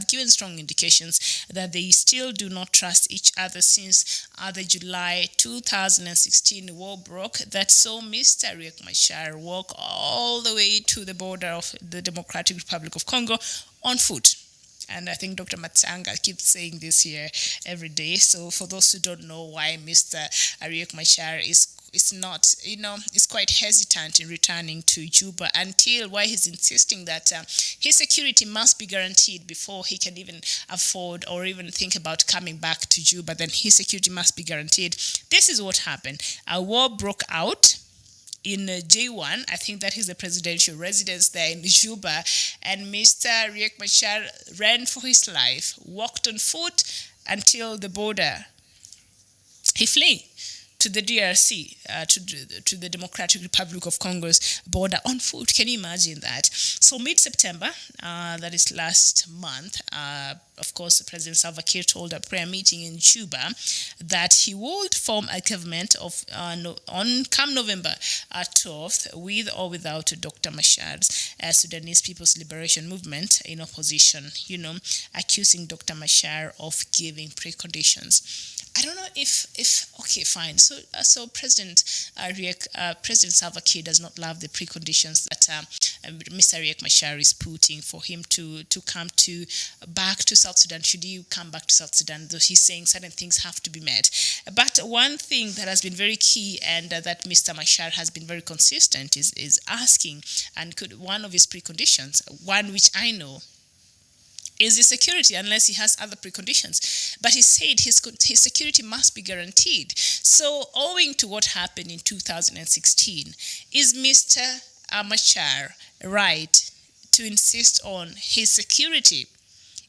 given strong indications that they still do not trust each other since the July 2016 war broke that saw Mr. Riek Machar walk all the way to the border of the Democratic Republic of Congo on foot. And I think Dr. Matsanga keeps saying this here every day. So for those who don't know why Mr. Riek Machar is quite hesitant in returning to Juba until why he's insisting that his security must be guaranteed before he can even afford or even think about coming back to Juba. Then his security must be guaranteed. This is what happened. A war broke out in J1, I think that is the presidential residence there in Juba, and Mr. Riek Machar ran for his life, walked on foot until the border. He fled to the DRC, to the Democratic Republic of Congo's border on foot. Can you imagine that? So mid-September, that is last month, of course, President Salva Kiir told a prayer meeting in Juba that he would form a government come November 12th, with or without Dr. Machar's Sudanese People's Liberation Movement in opposition, accusing Dr. Machar of giving preconditions. I don't know if okay, fine. So President President Salva Kiir does not love the preconditions that Mr. Riek Machar is putting for him to come back to South Sudan. Should you come back to South Sudan, though he's saying certain things have to be met. But one thing that has been very key and that Mr. Machar has been very consistent is asking, and one of his preconditions, one which I know, is the security, unless he has other preconditions. But he said his security must be guaranteed. So owing to what happened in 2016, is Mr. Machar right to insist on his security?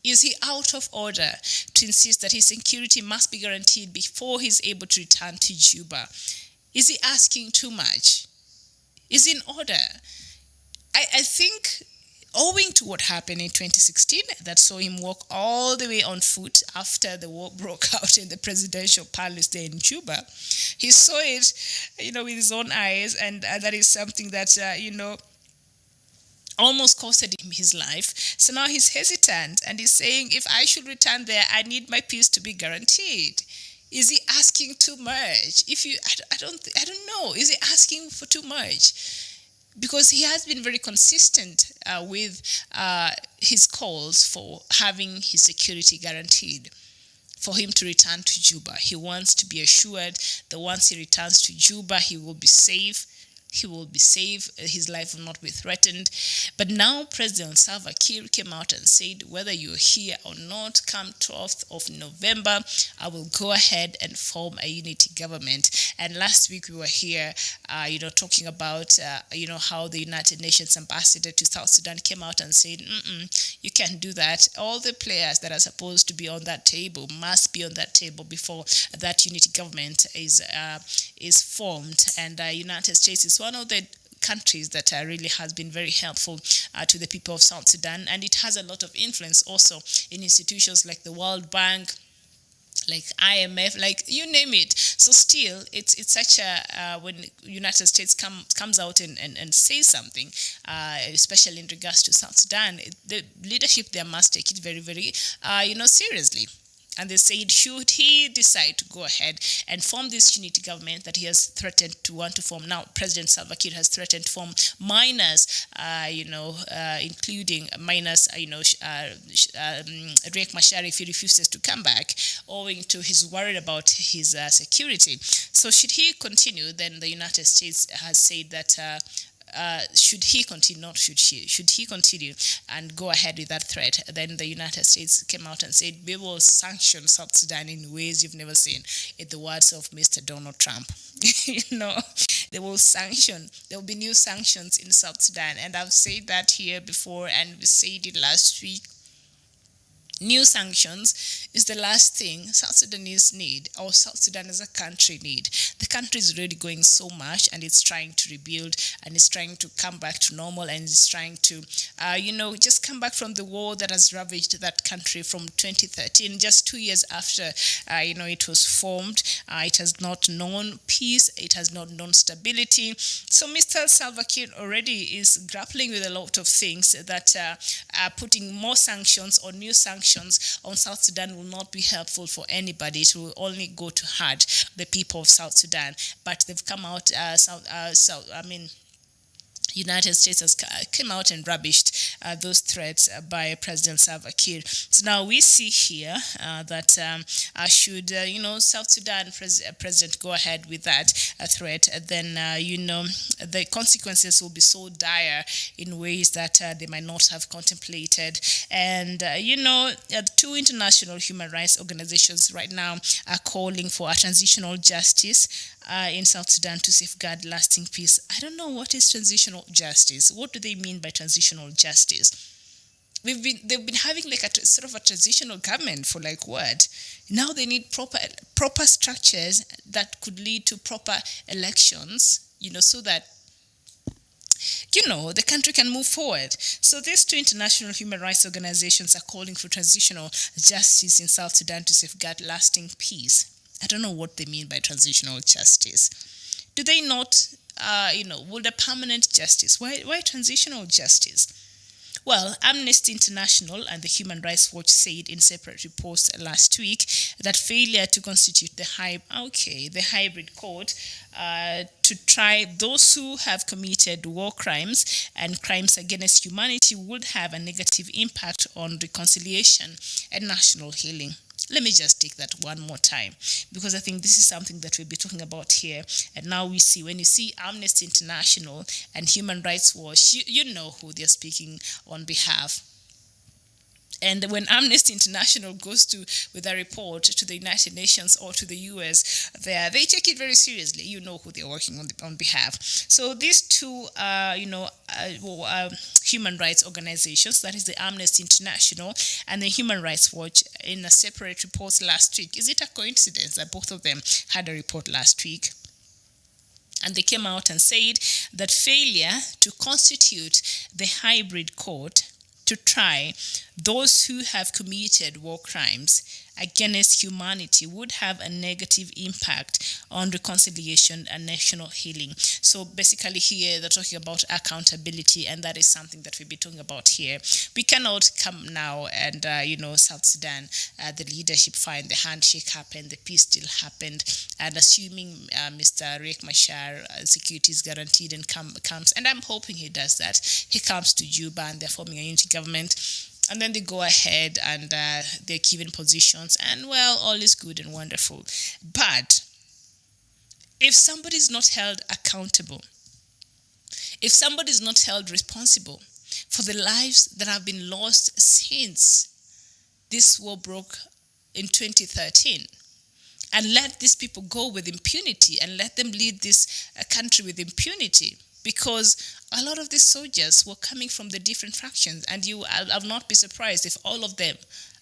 Is he out of order to insist that his security must be guaranteed before he's able to return to Juba? Is he asking too much? Is he in order? I think owing to what happened in 2016 that saw him walk all the way on foot after the war broke out in the presidential palace there in Juba, he saw it, with his own eyes, and that is something that, almost costed him his life. So now he's hesitant and he's saying, if I should return there, I need my peace to be guaranteed. Is he asking too much? I don't know. Is he asking for too much? Because he has been very consistent with his calls for having his security guaranteed, for him to return to Juba. He wants to be assured that once he returns to Juba, he will be safe. His life will not be threatened. But now President Salva Kiir came out and said, whether you're here or not, come 12th of November, I will go ahead and form a unity government. And last week we were here, talking about, how the United Nations ambassador to South Sudan came out and said, you can't do that. All the players that are supposed to be on that table must be on that table before that unity government is formed. And United States is one of the countries that really has been very helpful to the people of South Sudan, and it has a lot of influence also in institutions like the World Bank, like IMF, like you name it. So still, it's such a when United States comes out and says something, especially in regards to South Sudan, the leadership there must take it very, very seriously. And they said, should he decide to go ahead and form this unity government that he has threatened to want to form now, President Salva Kiir has threatened to form, minus, including minus, Riek Machar if he refuses to come back, owing to his worry about his security. So should he continue, then the United States has said that should he continue and go ahead with that threat, then the United States came out and said, we will sanction South Sudan in ways you've never seen, in the words of Mr. Donald Trump. They will sanction, there will be new sanctions in South Sudan. And I've said that here before, and we said it last week. New sanctions is the last thing South Sudanese need, or South Sudan as a country need. The country is already going so much, and it's trying to rebuild, and it's trying to come back to normal, and it's trying to, just come back from the war that has ravaged that country from 2013, just 2 years after, it was formed. It has not known peace. It has not known stability. So Mr. Salva Kiir already is grappling with a lot of things that putting more sanctions or new sanctions on South Sudan will not be helpful for anybody. It will only go to hurt the people of South Sudan. But they've come out, United States has came out and rubbished those threats by President Salva Kiir. So now we see here that should South Sudan president go ahead with that threat, then the consequences will be so dire in ways that they might not have contemplated. And two international human rights organizations right now are calling for a transitional justice in South Sudan to safeguard lasting peace. I don't know what is transitional justice. What do they mean by transitional justice? They've been having like a sort of a transitional government for like what? Now they need proper structures that could lead to proper elections, so that the country can move forward. So these two international human rights organizations are calling for transitional justice in South Sudan to safeguard lasting peace. I don't know what they mean by transitional justice. Do they not, would a permanent justice? Why transitional justice? Well, Amnesty International and the Human Rights Watch said in separate reports last week that failure to constitute the hybrid court to try those who have committed war crimes and crimes against humanity would have a negative impact on reconciliation and national healing. Let me just take that one more time, because I think this is something that we'll be talking about here. And now we see, when you see Amnesty International and Human Rights Watch, you know who they're speaking on behalf. And when Amnesty International goes with a report to the United Nations or to the US, they take it very seriously. You know who they're working on behalf. So these two, human rights organizations, that is the Amnesty International and the Human Rights Watch, in a separate report last week. Is it a coincidence that both of them had a report last week? And they came out and said that failure to constitute the hybrid court to try those who have committed war crimes against humanity would have a negative impact on reconciliation and national healing. So basically here they're talking about accountability, and that is something that we'll be talking about here. We cannot come now and, South Sudan, the leadership fine, the handshake happened, the peace still happened, and assuming Mr. Riek Machar security is guaranteed and comes, and I'm hoping he does that, he comes to Juba and they're forming a unity government. And then they go ahead and they're given positions, and well, all is good and wonderful. But if somebody is not held accountable, if somebody is not held responsible for the lives that have been lost since this war broke in 2013, and let these people go with impunity and let them lead this country with impunity, because a lot of these soldiers were coming from the different fractions, and I'll not be surprised if all of them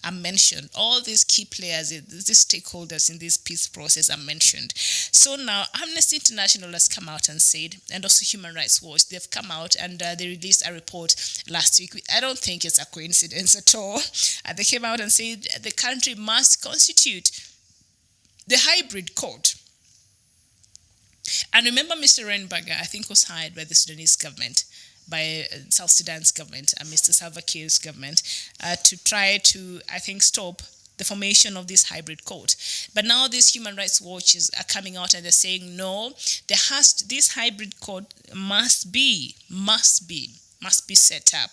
are mentioned. All these key players, these stakeholders in this peace process are mentioned. So now Amnesty International has come out and said, and also Human Rights Watch, they've come out and they released a report last week. I don't think it's a coincidence at all. They came out and said the country must constitute the hybrid court. And remember, Mr. Renberger, I think, was hired by the Sudanese government, by South Sudan's government, and Mr. Salva Kiir's government, to try to, I think, stop the formation of this hybrid court. But now these human rights watchers are coming out and they're saying, no, this hybrid court must be set up,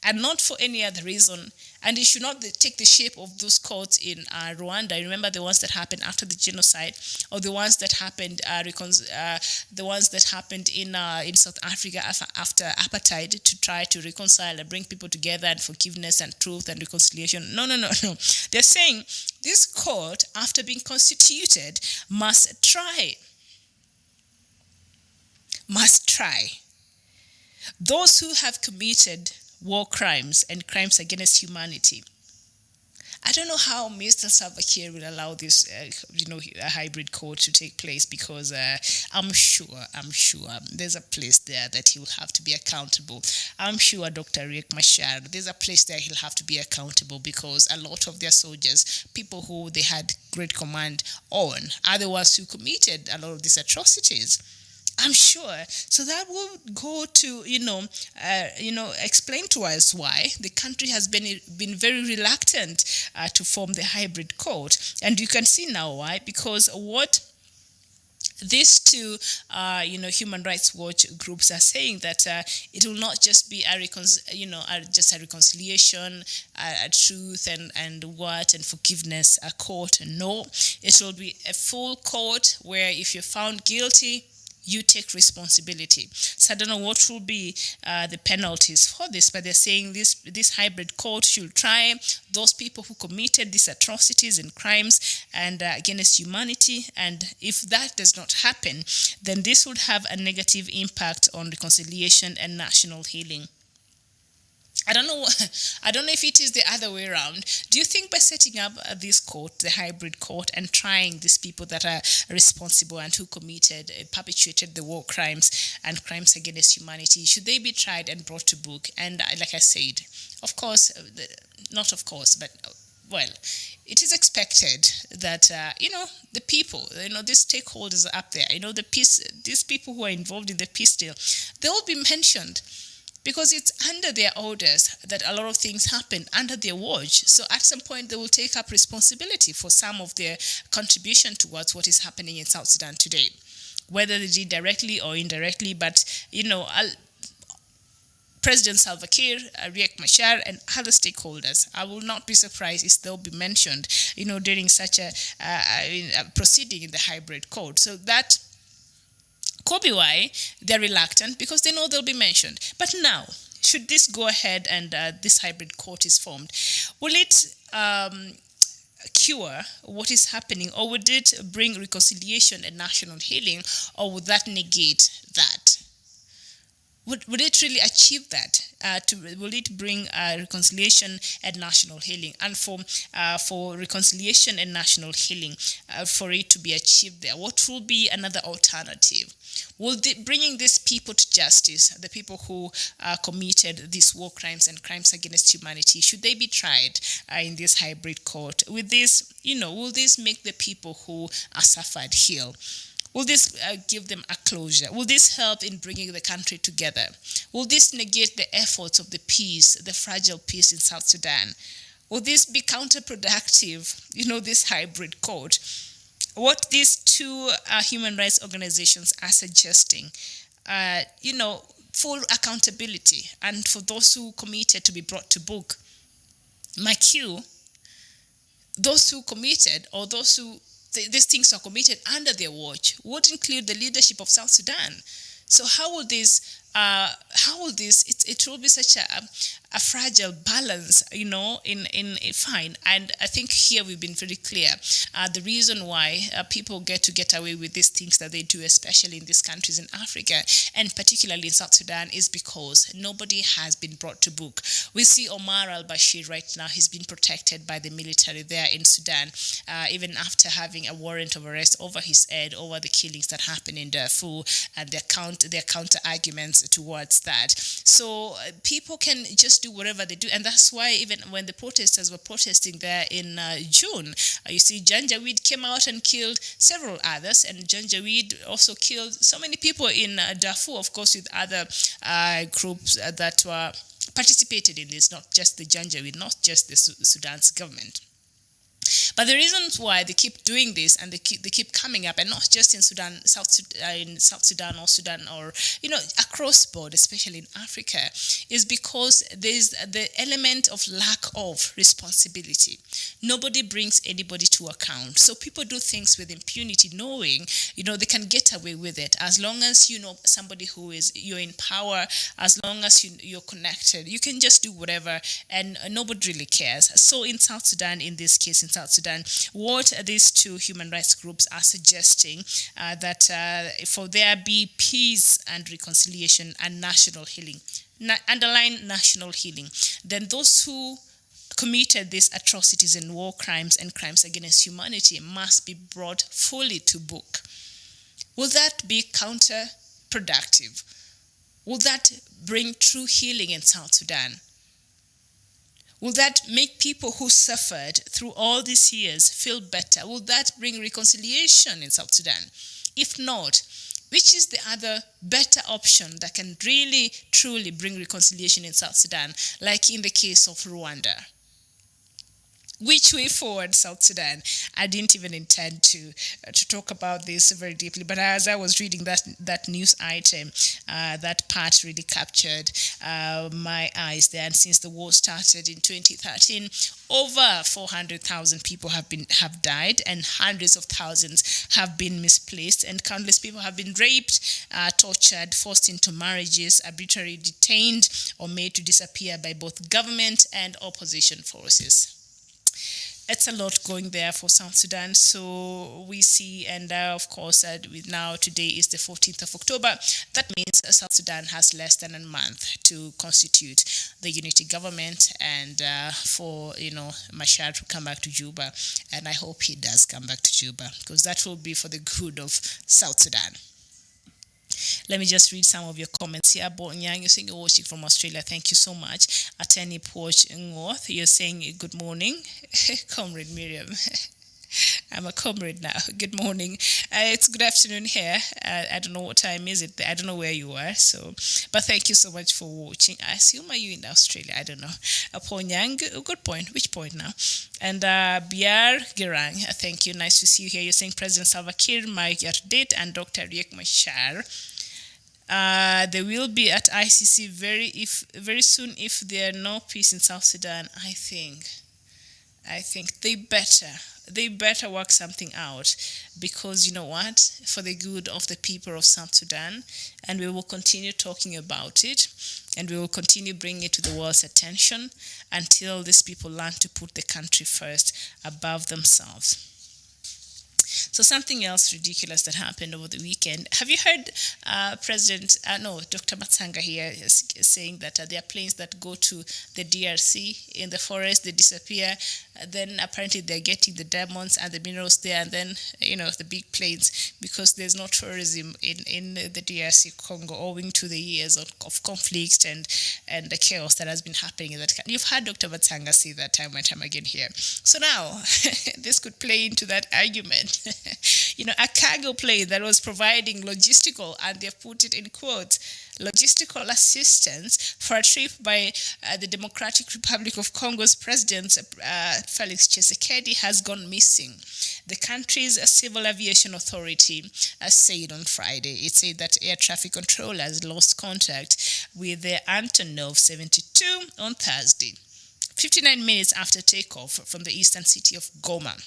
and not for any other reason. And it should not take the shape of those courts in Rwanda. Remember the ones that happened after the genocide, or the ones that happened, in South Africa after apartheid, to try to reconcile and bring people together and forgiveness and truth and reconciliation. No. They're saying this court, after being constituted, must try those who have committed war crimes and crimes against humanity. I don't know how Mr. Salva Kiir will allow this, a hybrid court to take place, because I'm sure there's a place there that he will have to be accountable. I'm sure Dr. Riek Machar, there's a place there he'll have to be accountable, because a lot of their soldiers, people who they had great command on, are the ones who committed a lot of these atrocities. I'm sure. So that will go to, explain to us why the country has been very reluctant to form the hybrid court. And you can see now why, because what these two, human rights watch groups are saying, that it will not just be a reconciliation, a truth and forgiveness, a court. No, it will be a full court where if you're found guilty, you take responsibility. So I don't know what will be the penalties for this, but they're saying this hybrid court should try those people who committed these atrocities and crimes and against humanity. And if that does not happen, then this would have a negative impact on reconciliation and national healing. I don't know if it is the other way around. Do you think by setting up this court, the hybrid court, and trying these people that are responsible and who perpetrated the war crimes and crimes against humanity, should they be tried and brought to book? And like I said, it is expected that, the people, these stakeholders up there, these people who are involved in the peace deal, they will be mentioned. Because it's under their orders that a lot of things happen, under their watch. So at some point, they will take up responsibility for some of their contribution towards what is happening in South Sudan today, whether they did directly or indirectly. But, President Salva Kiir, Riek Machar, and other stakeholders, I will not be surprised if they'll be mentioned, during such a proceeding in the hybrid court. So that could be why they're reluctant, because they know they'll be mentioned. But now, should this go ahead and this hybrid court is formed, will it cure what is happening, or would it bring reconciliation and national healing, or would that negate that? Would it really achieve that? Will it bring reconciliation and national healing? And for reconciliation and national healing, for it to be achieved there, what will be another alternative? Will bringing these people to justice, the people who committed these war crimes and crimes against humanity, should they be tried in this hybrid court? Will this make the people who are suffered heal? Will this give them a closure? Will this help in bringing the country together? Will this negate the efforts of the peace, the fragile peace in South Sudan? Will this be counterproductive, this hybrid court? What these two human rights organizations are suggesting, full accountability, and for those who committed to be brought to book. My cue, those who committed, or those who these things are committed under their watch, would include the leadership of South Sudan. So how will this? It will be such a fragile balance, fine. And I think here we've been very clear. The reason why people get away with these things that they do, especially in these countries in Africa, and particularly in South Sudan, is because nobody has been brought to book. We see Omar al-Bashir right now. He's been protected by the military there in Sudan, even after having a warrant of arrest over his head, over the killings that happened in Darfur, and their counter arguments towards that. So people can just do whatever they do, and that's why even when the protesters were protesting there in June, you see Janjaweed came out and killed several others, and Janjaweed also killed so many people in Darfur, of course, with other groups that were participated in this, not just the Janjaweed, not just the Sudan's government. But the reasons why they keep doing this and they keep coming up, and not just in Sudan, in South Sudan or across board, especially in Africa, is because there's the element of lack of responsibility. Nobody brings anybody to account. So people do things with impunity, knowing they can get away with it as long as somebody you're in power, as long as you're connected. You can just do whatever, and nobody really cares. So in South Sudan, in this case, what these two human rights groups are suggesting that for there be peace and reconciliation and national healing, underline national healing, then those who committed these atrocities and war crimes and crimes against humanity must be brought fully to book. Will that be counterproductive? Will that bring true healing in South Sudan? Will that make people who suffered through all these years feel better? Will that bring reconciliation in South Sudan? If not, which is the other better option that can really, truly bring reconciliation in South Sudan, like in the case of Rwanda? Which way forward, South Sudan? I didn't even intend to talk about this very deeply, but as I was reading that news item, that part really captured my eyes there. And since the war started in 2013, over 400,000 people have died, and hundreds of thousands have been misplaced, and countless people have been raped, tortured, forced into marriages, arbitrarily detained, or made to disappear by both government and opposition forces. It's a lot going there for South Sudan. So we see, and of course, now today is the 14th of October. That means South Sudan has less than a month to constitute the unity government, and for Machar to come back to Juba. And I hope he does come back to Juba, because that will be for the good of South Sudan. Let me just read some of your comments here. Bonyang, you're saying you're watching from Australia. Thank you so much. Attorney Poch North, you're saying good morning. Comrade Miriam. I'm a comrade now. Good morning. It's good afternoon here. I don't know what time is it. I don't know where you are. But thank you so much for watching. I assume are you in Australia? I don't know. Ponyang, good point. Which point now? And Biar Gerang, thank you. Nice to see you here. You're saying President Salva Kiir, Mike Yardit, and Dr. Riek Machar. They will be at ICC very soon if there are no peace in South Sudan. I think they better work something out, because you know what, for the good of the people of South Sudan, and we will continue talking about it, and we will continue bringing it to the world's attention until these people learn to put the country first above themselves. So something else ridiculous that happened over the weekend. Have you heard Dr. Matsanga here is saying that there are planes that go to the DRC in the forest, they disappear, then apparently they're getting the diamonds and the minerals there, and then, the big planes, because there's no tourism in the DRC Congo, owing to the years of conflict and the chaos that has been happening in that country. You've heard Dr. Matsanga say that time and time again here. So now, this could play into that argument. A cargo plane that was providing logistical, and they've put it in quotes, logistical assistance for a trip by the Democratic Republic of Congo's President Felix Tshisekedi has gone missing. The country's Civil Aviation Authority said on Friday. It said that air traffic controllers lost contact with the Antonov 72 on Thursday, 59 minutes after takeoff from the eastern city of Goma.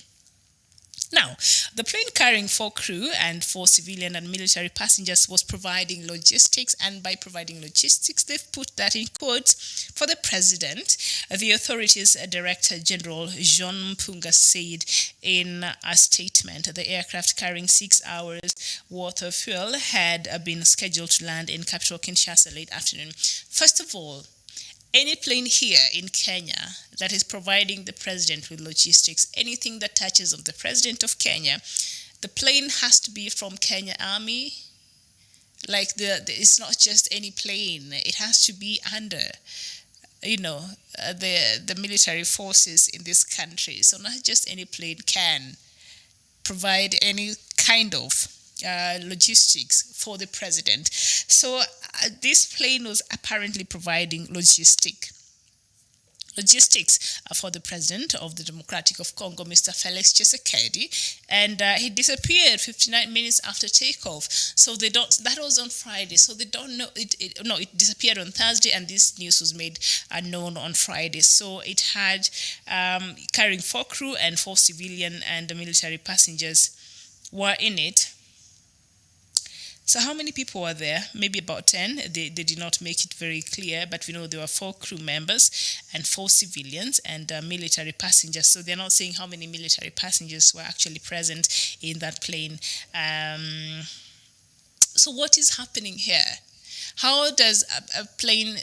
Now, the plane carrying 4 crew and 4 civilian and military passengers was providing logistics, and by providing logistics, they've put that in quotes, for the president. The authorities' Director General Jean Mpunga said in a statement the aircraft carrying 6 hours worth of fuel had been scheduled to land in capital Kinshasa late afternoon. First of all, any plane here in Kenya that is providing the president with logistics, anything that touches of the president of Kenya, the plane has to be from Kenya Army. It's not just any plane. It has to be under, the military forces in this country. So not just any plane can provide any kind of logistics for the president. So this plane was apparently providing logistic logistics for the president of the Democratic of Congo, Mr. Felix Tshisekedi, and he disappeared 59 minutes after takeoff. So they don't. That was on Friday. So they don't know. It disappeared on Thursday, and this news was made known on Friday. So it had carrying 4 crew and 4 civilian and military passengers were in it. So how many people were there? Maybe about 10. They did not make it very clear, but we know there were 4 crew members and 4 civilians and military passengers. So they're not saying how many military passengers were actually present in that plane. So what is happening here? How does a plane,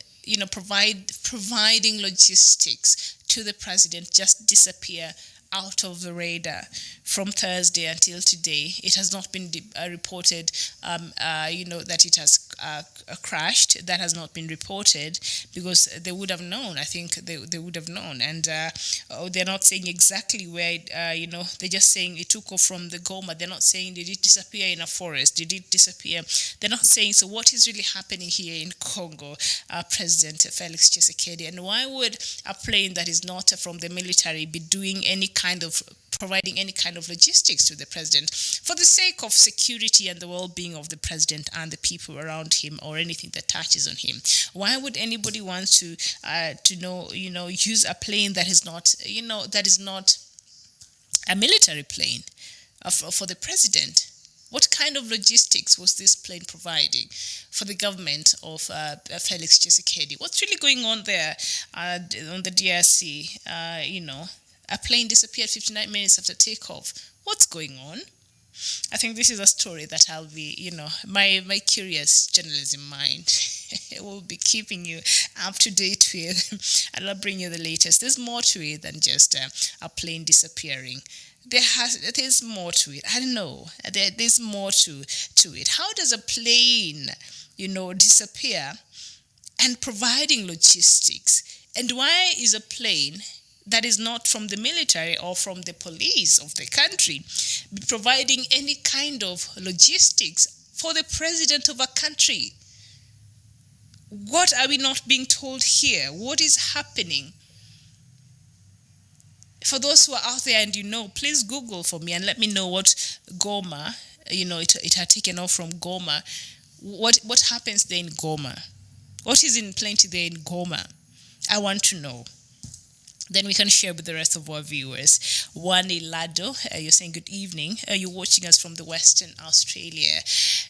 providing logistics to the president just disappear out of the radar from Thursday until today? It has not been reported, that it has crashed. That has not been reported because they would have known. I think they would have known. And they're not saying exactly where, they're just saying it took off from the Goma. They're not saying did it disappear in a forest? Did it disappear? They're not saying, so what is really happening here in Congo, President Felix Tshisekedi? And why would a plane that is not from the military be doing providing any kind of logistics to the president for the sake of security and the well-being of the president and the people around him or anything that touches on him? Why would anybody want to use a plane that is not a military plane for the president? What kind of logistics was this plane providing for the government of Felix Tshisekedi? What's really going on there on the DRC? A plane disappeared 59 minutes after takeoff. What's going on? I think this is a story that I'll be, my curious journalism mind will be keeping you up to date with. And I'll bring you the latest. There's more to it than just a plane disappearing. There's more to it. I don't know. There's more to it. How does a plane, disappear and providing logistics? And why is a plane that is not from the military or from the police of the country providing any kind of logistics for the president of a country? What are we not being told here? What is happening? For those who are out there and please Google for me and let me know what Goma, it had taken off from Goma. What happens there in Goma? What is in plenty there in Goma? I want to know. Then we can share with the rest of our viewers. Wani Lado, you're saying good evening. You're watching us from the Western Australia.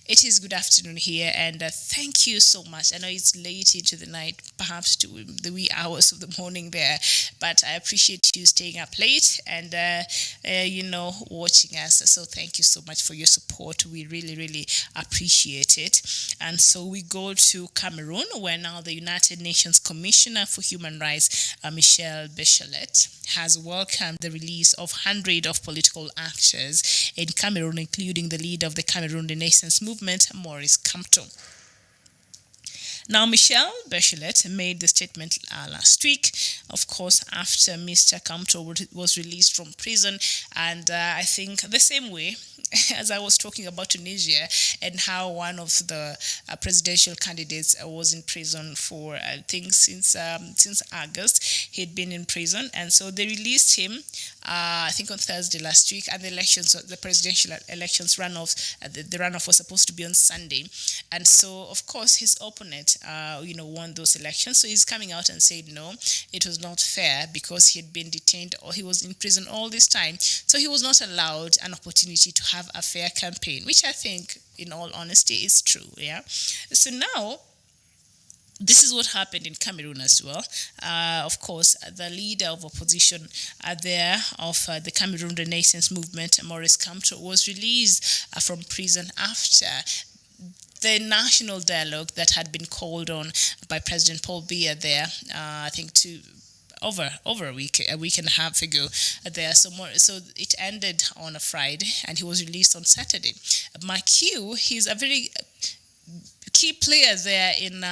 It is good afternoon here, and thank you so much. I know it's late into the night, perhaps to the wee hours of the morning there, but I appreciate you staying up late and, watching us. So thank you so much for your support. We really, really appreciate it. And so we go to Cameroon, where now the United Nations Commissioner for Human Rights, Michelle Bachelet, has welcomed the release of hundreds of political actors in Cameroon, including the leader of the Cameroon Renaissance Movement, Maurice Kamto. Now, Michelle Bachelet made the statement last week, of course, after Mr. Kamto was released from prison. And I think the same way as I was talking about Tunisia and how one of the presidential candidates was in prison for, I think, since August. He'd been in prison. And so they released him, I think, on Thursday last week. And the presidential elections runoff, the runoff was supposed to be on Sunday. And so, of course, his opponent, won those elections. So he's coming out and said, no, it was not fair because he had been detained or he was in prison all this time. So he was not allowed an opportunity to have a fair campaign, which I think, in all honesty, is true. Yeah. So now, this is what happened in Cameroon as well. Of course, the leader of opposition of the Cameroon Renaissance Movement, Maurice Kamto, was released from prison after the national dialogue that had been called on by President Paul Biya there, I think over a week and a half ago there. So it ended on a Friday and he was released on Saturday. Mike Hugh, he's a very key player there in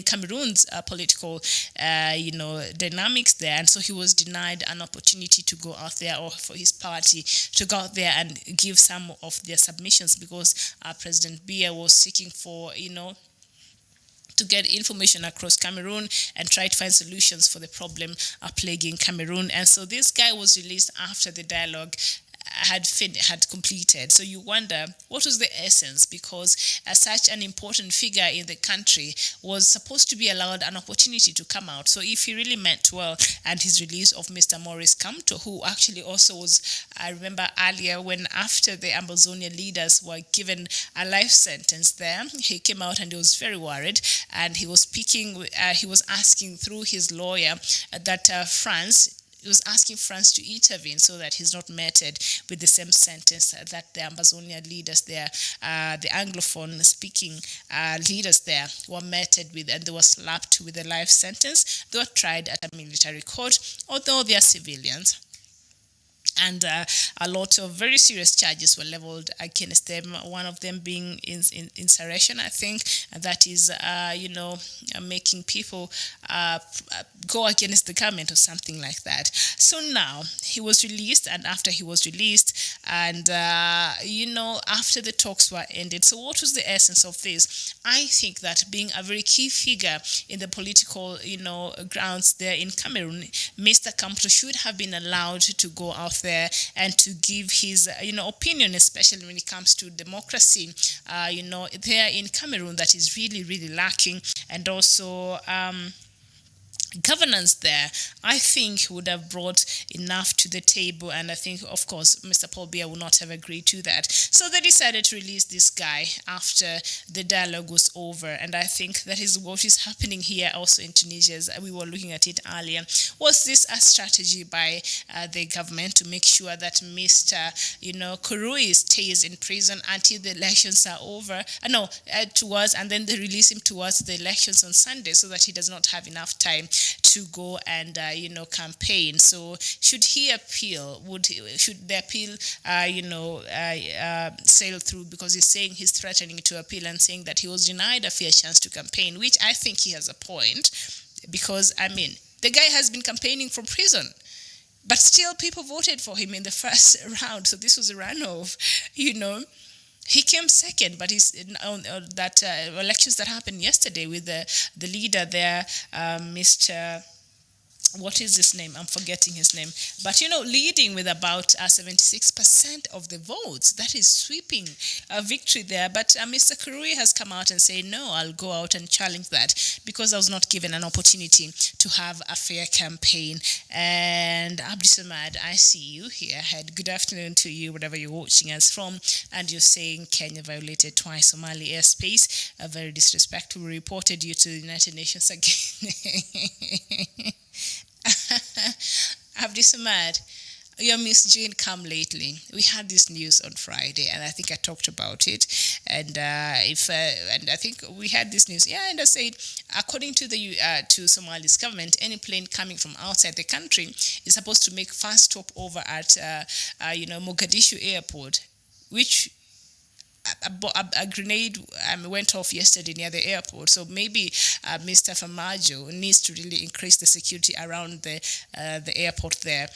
Cameroon's political, dynamics there. And so he was denied an opportunity to go out there, or for his party to go out there and give some of their submissions, because President Biya was seeking for, to get information across Cameroon and try to find solutions for the problem plaguing Cameroon. And so this guy was released after the dialogue had completed. So you wonder, what was the essence? Because such an important figure in the country was supposed to be allowed an opportunity to come out. So if he really meant well, and his release of Mr. Maurice Kamto, who actually also was, I remember earlier when after the Ambazonia leaders were given a life sentence there, he came out and he was very worried, and he was speaking, he was asking through his lawyer that he was asking France to intervene so that he's not meted with the same sentence that the Ambazonia leaders there, the Anglophone speaking leaders there were meted with, and they were slapped with a life sentence. They were tried at a military court, although they are civilians. And a lot of very serious charges were leveled against them, one of them being insurrection, I think, and that is, making people go against the government or something like that. So now he was released, and after he was released, and, after the talks were ended. So what was the essence of this? I think that being a very key figure in the political, grounds there in Cameroon, Mr. Kamto should have been allowed to go out there and to give his opinion, especially when it comes to democracy there in Cameroon, that is really, really lacking, and also governance there, I think, would have brought enough to the table. And I think, of course, Mr. Paul Biya would not have agreed to that. So they decided to release this guy after the dialogue was over. And I think that is what is happening here also in Tunisia, as we were looking at it earlier. Was this a strategy by the government to make sure that Mr. Kurui stays in prison until the elections are over? And then they release him towards the elections on Sunday, so that he does not have enough time to go and campaign. So should he appeal? Should the appeal sail through? Because he's threatening to appeal and saying that he was denied a fair chance to campaign, which I think he has a point, because the guy has been campaigning from prison, but still people voted for him in the first round. So this was a runoff, He came second, but he's that elections that happened yesterday with the leader there, Mr. What is his name? I'm forgetting his name. But, leading with about 76% of the votes. That is sweeping victory there. But Mr. Kurui has come out and said, no, I'll go out and challenge that because I was not given an opportunity to have a fair campaign. And Abdi Samad, I see you here. Good afternoon to you, wherever you're watching us from. And you're saying Kenya violated twice Somali airspace. Very disrespectful. We reported you to the United Nations again. Abdi Samad, your Miss Jane come lately. We had this news on Friday, and I think I talked about it. And and I think we had this news. Yeah, and I said, according to the to Somali's government, any plane coming from outside the country is supposed to make first stop over at Mogadishu airport, which a grenade went off yesterday near the airport. So maybe Mr. Famajo needs to really increase the security around the airport there.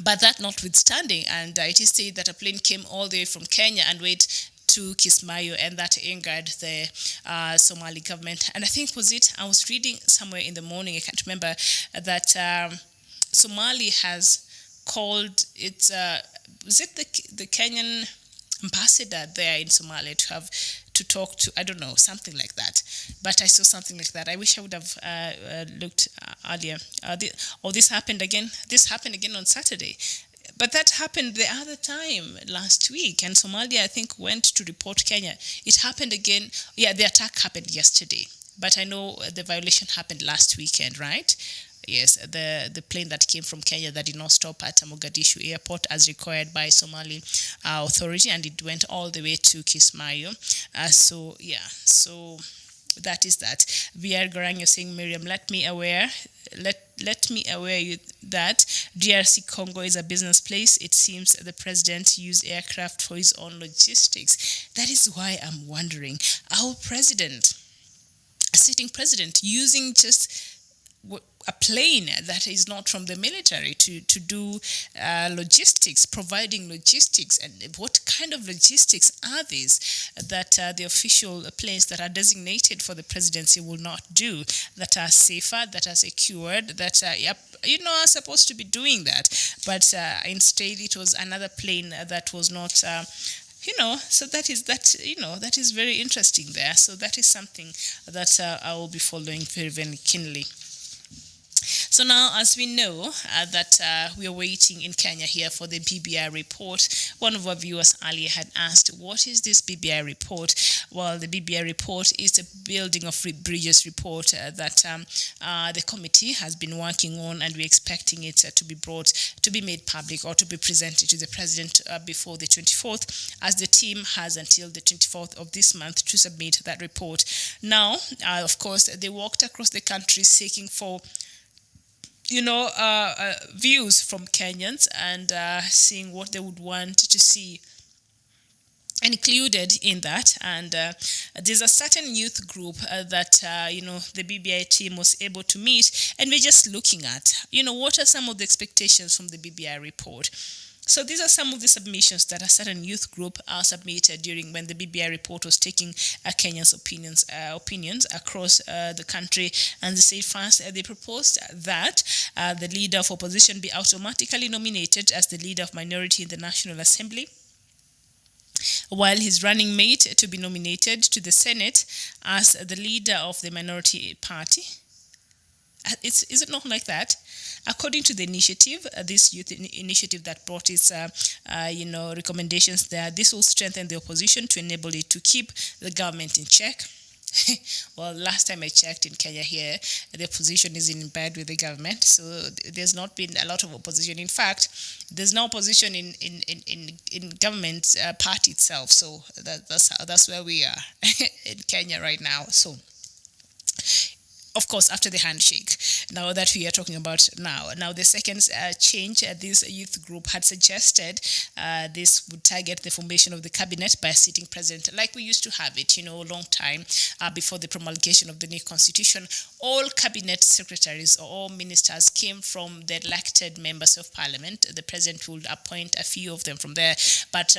But that notwithstanding, and it is said that a plane came all the way from Kenya and went to Kismayo, and that angered the Somali government. And I think I was reading somewhere in the morning, I can't remember, that Somali has called it, was it the Kenyan ambassador there in Somalia to talk to, I don't know, something like that. But I saw something like that. I wish I would have looked earlier. This happened again. This happened again on Saturday. But that happened the other time last week, and Somalia, I think, went to report Kenya. It happened again. Yeah, the attack happened yesterday. But I know the violation happened last weekend, right? Yes, the plane that came from Kenya that did not stop at Mogadishu airport as required by Somali authority, and it went all the way to Kismayo. So that is that. VR Garang, you're saying, Miriam, let me aware you that DRC Congo is a business place. It seems the president used aircraft for his own logistics. That is why I'm wondering, our president, a sitting president, using just a plane that is not from the military to do logistics, providing logistics. And what kind of logistics are these that the official planes that are designated for the presidency will not do, that are safer, that are secured, that are supposed to be doing that? But instead it was another plane that was not so that is very interesting there. So that is something that I will be following very, very keenly. So now, as we know that we are waiting in Kenya here for the BBI report, one of our viewers earlier had asked, what is this BBI report? Well, the BBI report is the Building of Bridges report that the committee has been working on, and we're expecting it to be made public or to be presented to the president before the 24th, as the team has until the 24th of this month to submit that report. Now, of course, they walked across the country seeking for views from Kenyans and seeing what they would want to see included in that. And there's a certain youth group that the BBI team was able to meet, and we're just looking at what are some of the expectations from the BBI report. So these are some of the submissions that a certain youth group submitted during when the BBI report was taking Kenyans' opinions across the country. And they said first, they proposed that the leader of opposition be automatically nominated as the leader of minority in the National Assembly, while his running mate to be nominated to the Senate as the leader of the minority party. Is it not like that? According to the initiative, this youth initiative that brought its, recommendations there, this will strengthen the opposition to enable it to keep the government in check. Well, last time I checked in Kenya here, the opposition is in bed with the government, so there's not been a lot of opposition. In fact, there's no opposition in government party itself. So that's where we are in Kenya right now. So, of course, after the handshake, now that we are talking about now the second change, this youth group had suggested this would target the formation of the cabinet by a sitting president, like we used to have it, a long time before the promulgation of the new constitution. All cabinet secretaries or all ministers came from the elected members of parliament. The president would appoint a few of them from there. But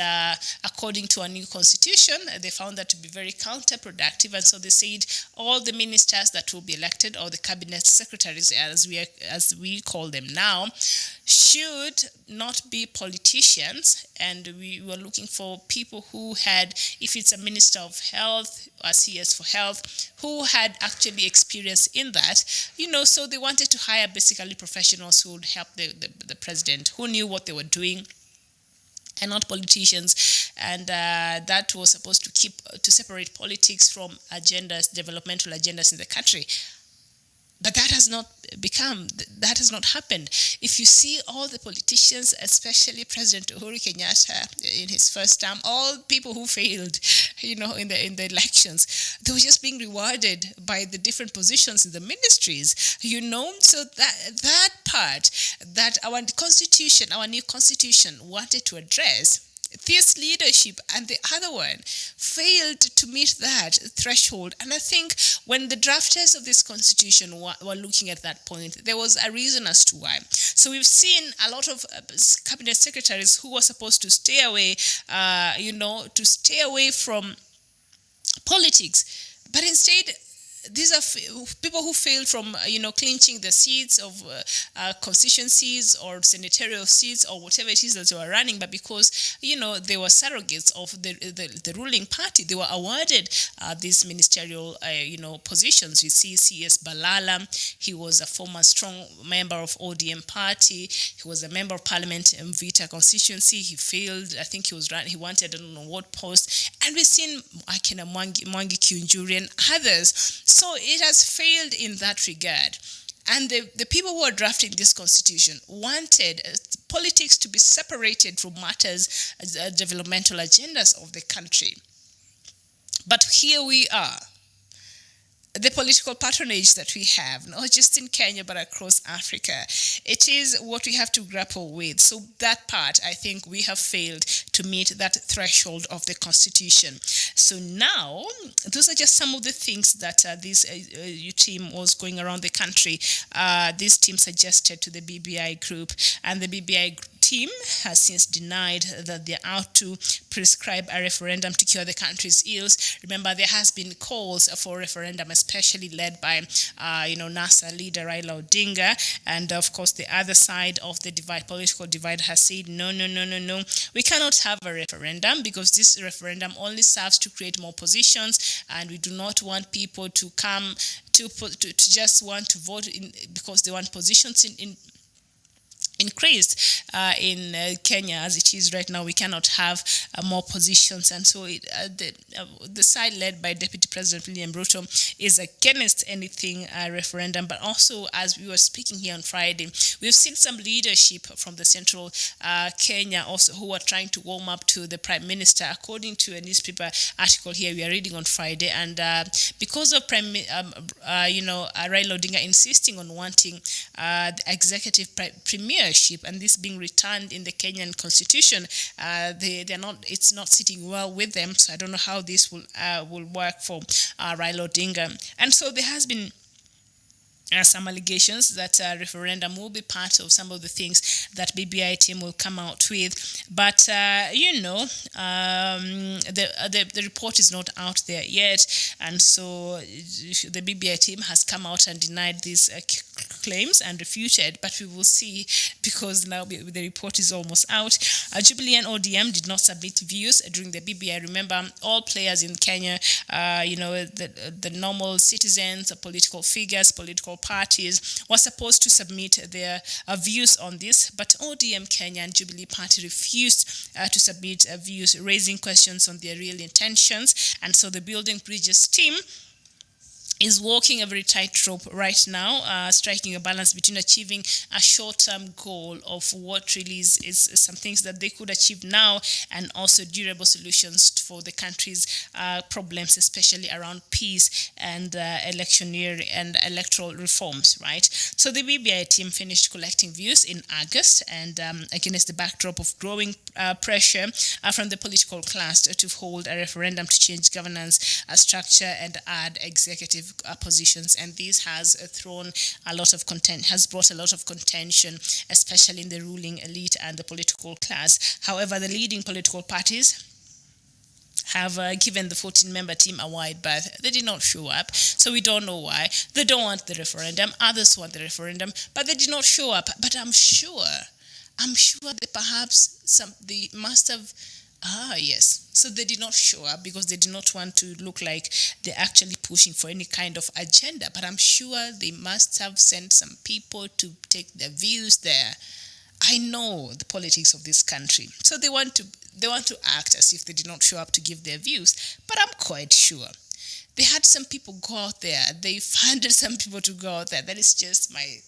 according to a new constitution, they found that to be very counterproductive, and so they said all the ministers that will be elected, or the cabinet secretaries as we call them now, should not be politicians. And we were looking for people who had, if it's a minister of health, a CS for health, who had actually experience in that, so they wanted to hire basically professionals who would help the president, who knew what they were doing, and not politicians. And that was supposed to separate politics from agendas, developmental agendas in the country. But that has not happened. If you see all the politicians, especially President Uhuru Kenyatta in his first term, all people who failed, in the elections, they were just being rewarded by the different positions in the ministries, So that part that our new constitution wanted to address, this leadership and the other one failed to meet that threshold. And I think when the drafters of this constitution were looking at that point, there was a reason as to why. So we've seen a lot of cabinet secretaries who were supposed to stay away, from politics, but instead these are people who failed from, clinching the seats of constituencies or senatorial seats or whatever it is that they were running, but because, they were surrogates of the ruling party, they were awarded these ministerial, positions. You see CS Balala, he was a former strong member of ODM party. He was a member of parliament in Mvita constituency. He failed. I think he wanted, I don't know what post. And we've seen Akina Mwangi Kiunjuri and others. So it has failed in that regard. And the people who are drafting this constitution wanted politics to be separated from matters, developmental agendas of the country. But here we are. the political patronage that we have, not just in Kenya but across Africa. It is what we have to grapple with. So that part, I think we have failed to meet that threshold of the Constitution. So now, those are just some of the things that this team was going around the country. This team suggested to the BBI group, and the BBI team has since denied that they're out to prescribe a referendum to cure the country's ills. Remember, there has been calls for referendum, especially led by, NASA leader Raila Odinga, and of course the other side of the political divide, has said no. We cannot have a referendum because this referendum only serves to create more positions, and we do not want people to come to just want to vote in because they want positions increased in Kenya as it is right now. We cannot have more positions, and so the side led by Deputy President William Ruto is against anything referendum. But also, as we were speaking here on Friday, we've seen some leadership from the central Kenya also who are trying to warm up to the Prime Minister, according to a newspaper article here we are reading on Friday. And because of Raila Odinga insisting on wanting the executive premiership, and this being returned in the Kenyan constitution, it's not sitting well with them. So I don't know how this will work for Raila Odinga. And so there has been some allegations that referendum will be part of some of the things that BBI team will come out with. But, the report is not out there yet. And so the BBI team has come out and denied these claims and refuted. But we will see, because now the report is almost out. Jubilee and ODM did not submit views during the BBI. Remember, all players in Kenya, the normal citizens, political figures, political parties were supposed to submit their views on this, but ODM Kenya and Jubilee Party refused to submit views, raising questions on their real intentions. And so the Building Bridges team is walking a very tightrope right now, striking a balance between achieving a short-term goal of what really is some things that they could achieve now, and also durable solutions for the country's problems, especially around peace and electioneering and electoral reforms, right? So the BBI team finished collecting views in August, and against the backdrop of growing pressure from the political class to hold a referendum to change governance structure and add executive positions, and this has brought a lot of contention, especially in the ruling elite and the political class. However, the leading political parties have given the 14-member team a wide berth. They did not show up, so we don't know why. They don't want the referendum. Others want the referendum, but they did not show up. But I'm sure that perhaps they must have. Yes. So they did not show up because they did not want to look like they're actually pushing for any kind of agenda. But I'm sure they must have sent some people to take their views there. I know the politics of this country. So they want to act as if they did not show up to give their views. But I'm quite sure they had some people go out there. They funded some people to go out there. That is just my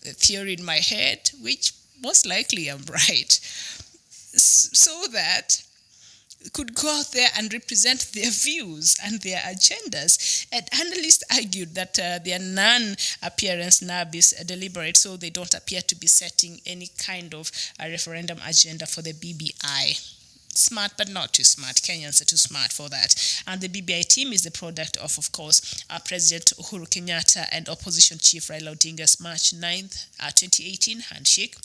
theory in my head, which most likely I'm right. So that could go out there and represent their views and their agendas. And analysts argued that their non-appearance now is deliberate, so they don't appear to be setting any kind of a referendum agenda for the BBI. Smart, but not too smart. Kenyans are too smart for that. And the BBI team is the product of course, President Uhuru Kenyatta and Opposition Chief Raila Odinga's March 9th, 2018 handshake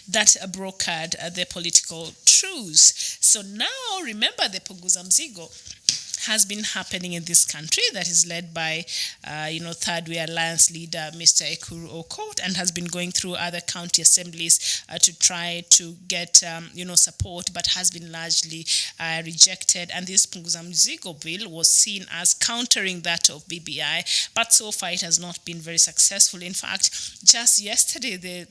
that brokered the political truce. So now, remember, the Punguza Mzigo has been happening in this country that is led by, Third Way Alliance leader, Mr. Ekuru Aukot, and has been going through other county assemblies to try to get, support, but has been largely rejected. And this Punguza Mzigo bill was seen as countering that of BBI, but so far it has not been very successful. In fact, just yesterday, the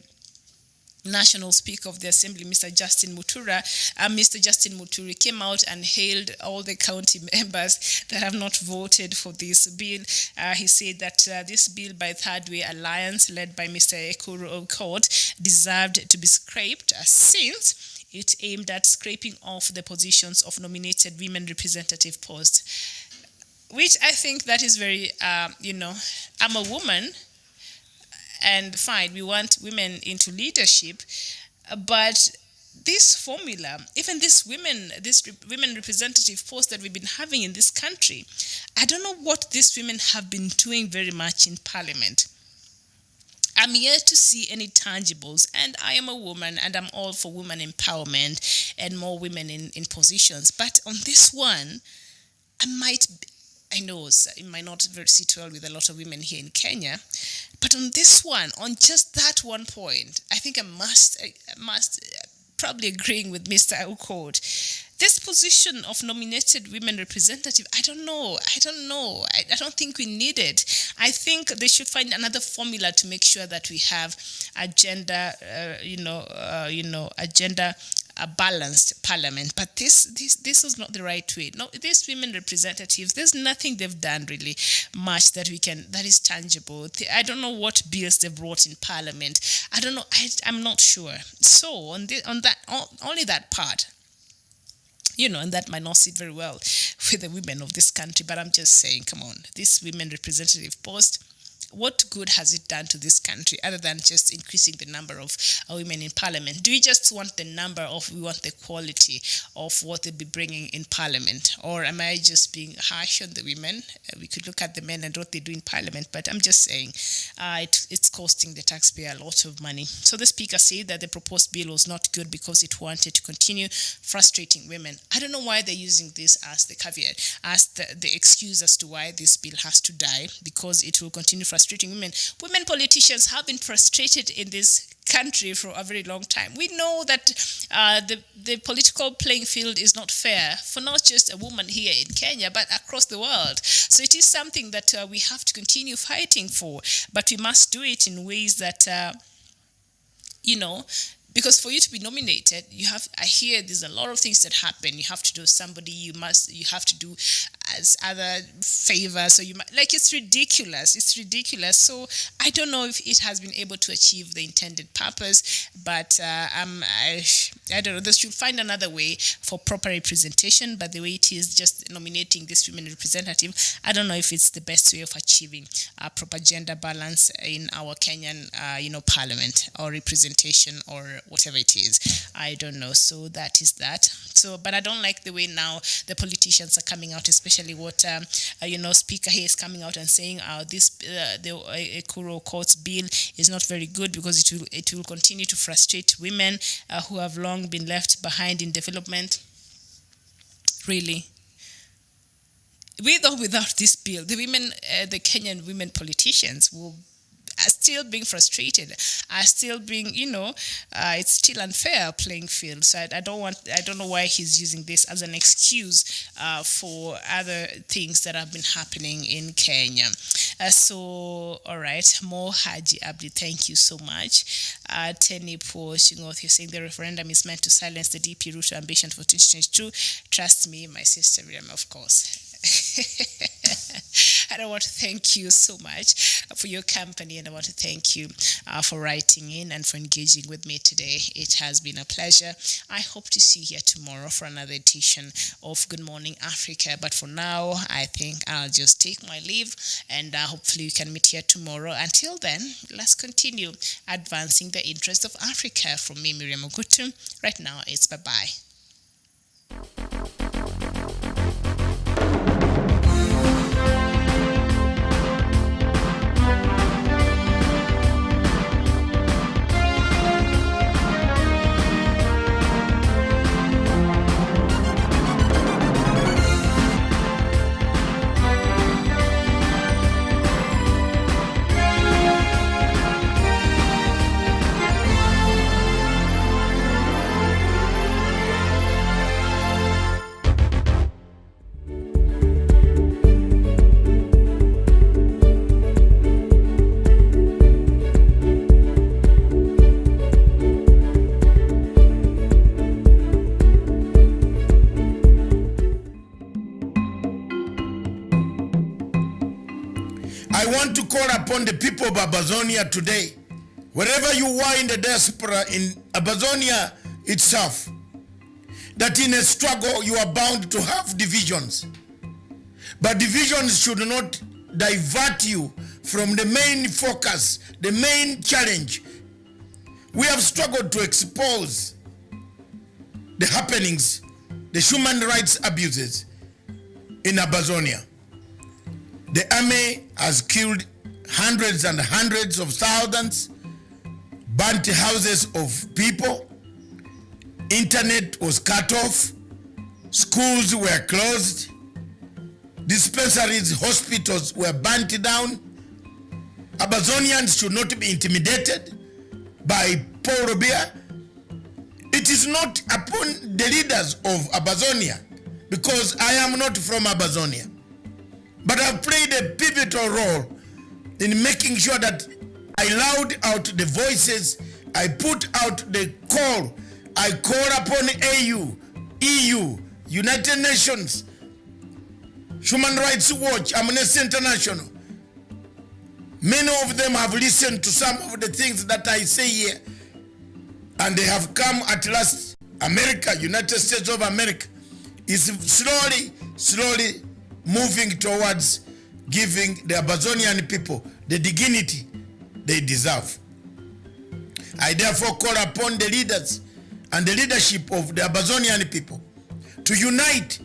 National Speaker of the Assembly, Mr. Justin Muturi came out and hailed all the county members that have not voted for this bill. He said that this bill by Third Way Alliance, led by Mr. Ekuru Aukot, deserved to be scrapped since it aimed at scraping off the positions of nominated women representative posts. which I think that is very, I'm a woman, and fine, we want women into leadership, but this formula, even this women representative post that we've been having in this country, I don't know what these women have been doing very much in parliament. I'm yet to see any tangibles, and I am a woman, and I'm all for women empowerment and more women in positions. But on this one, I know it might not sit well with a lot of women here in Kenya, but on this one, on just that one point, I think I must probably agreeing with Mr. Aukot. This position of nominated women representative, I don't know. I don't think we need it. I think they should find another formula to make sure that we have a gender balanced parliament. But this is not the right way. No, these women representatives, there's nothing they've done really much that is tangible. I don't know what bills they've brought in parliament. I don't know. I'm not sure. So on that, only that part. And that might not sit very well with the women of this country, but I'm just saying, come on, this women representative post, what good has it done to this country other than just increasing the number of women in parliament? Do we just want the number, or we want the quality of what they'll be bringing in parliament? Or am I just being harsh on the women? We could look at the men and what they do in parliament, but I'm just saying it's costing the taxpayer a lot of money. So the speaker said that the proposed bill was not good because it wanted to continue frustrating women. I don't know why they're using this as the caveat, as the excuse as to why this bill has to die, because it will continue frustrating women. Women politicians have been frustrated in this country for a very long time. We know that the political playing field is not fair for not just a woman here in Kenya, but across the world. So it is something that we have to continue fighting for, but we must do it in ways that, because for you to be nominated, I hear there's a lot of things that happen. You have to do somebody, you have to do as other favors. So it's ridiculous. So I don't know if it has been able to achieve the intended purpose, but I don't know. They should find another way for proper representation, but the way it is just nominating this women representative, I don't know if it's the best way of achieving a proper gender balance in our Kenyan, parliament or representation or whatever it is. I don't know. So that is that. So, but I don't like the way now the politicians are coming out, especially what Speaker here is coming out and saying the Ekuro Court's bill is not very good because it will continue to frustrate women who have long been left behind in development. Really. With or without this bill, the Kenyan women politicians are still being frustrated, are still being, it's still unfair playing field. So I don't know why he's using this as an excuse for other things that have been happening in Kenya. So, all right, Mo Haji Abdi, thank you so much. Tenny Po Shingoth, you're saying the referendum is meant to silence the DP Ruto ambition for 2022. Trust me, my sister Miriam, of course. And I want to thank you so much for your company, and I want to thank you for writing in and for engaging with me today. It has been a pleasure. I hope to see you here tomorrow for another edition of Good Morning Africa. But for now, I think I'll just take my leave, and hopefully we can meet here tomorrow. Until then, let's continue advancing the interest of Africa. From me, Miriam Ogutu. Right now, it's bye-bye. I want to call upon the people of Abazonia today, wherever you are in the diaspora, in Abazonia itself, that in a struggle you are bound to have divisions. But divisions should not divert you from the main focus, the main challenge. We have struggled to expose the happenings, the human rights abuses in Amazonia. The army has killed hundreds and hundreds of thousands, burnt houses of people, internet was cut off, schools were closed, dispensaries, hospitals were burnt down. Amazonians should not be intimidated by Paul Robia. It is not upon the leaders of Amazonia, because I am not from Amazonia, but I've played a pivotal role in making sure that I loud out the voices, I put out the call, I call upon AU, EU, United Nations, Human Rights Watch, Amnesty International. Many of them have listened to some of the things that I say here, and they have come at last. America, United States of America, is slowly moving towards giving the Amazonian people the dignity they deserve. I therefore call upon the leaders and the leadership of the Amazonian people to unite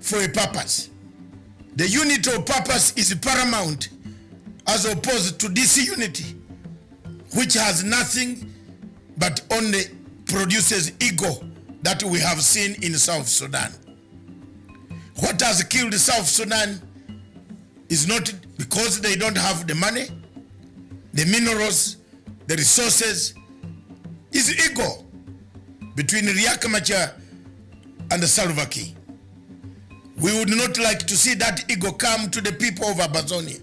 for a purpose. The unity of purpose is paramount, as opposed to disunity, which has nothing but only produces ego that we have seen in South Sudan. What has killed South Sudan is not because they don't have the money, the minerals, the resources. Is ego between Riek Machar and the Salva Kiir. We would not like to see that ego come to the people of Amazonia,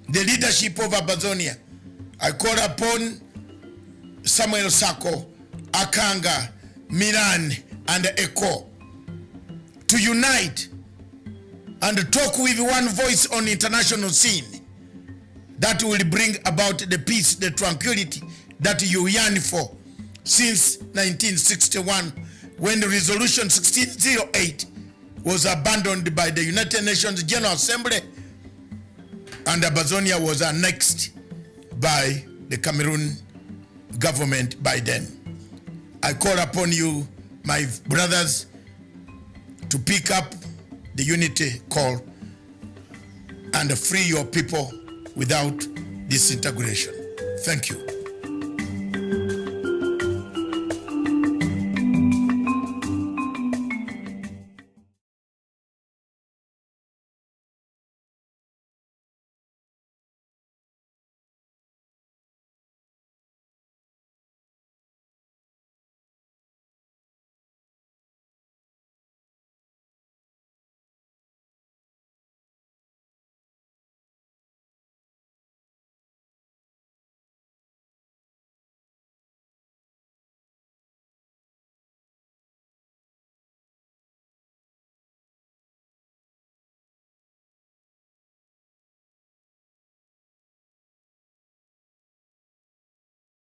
the leadership of Amazonia. I call upon Samuel Sako, Akanga, Milan, and Eko to unite and talk with one voice on international scene that will bring about the peace, the tranquility that you yearn for since 1961, when the resolution 1608 was abandoned by the United Nations General Assembly and Amazonia was annexed by the Cameroon government by then. I call upon you, my brothers, to pick up the unity call and free your people without disintegration. Thank you.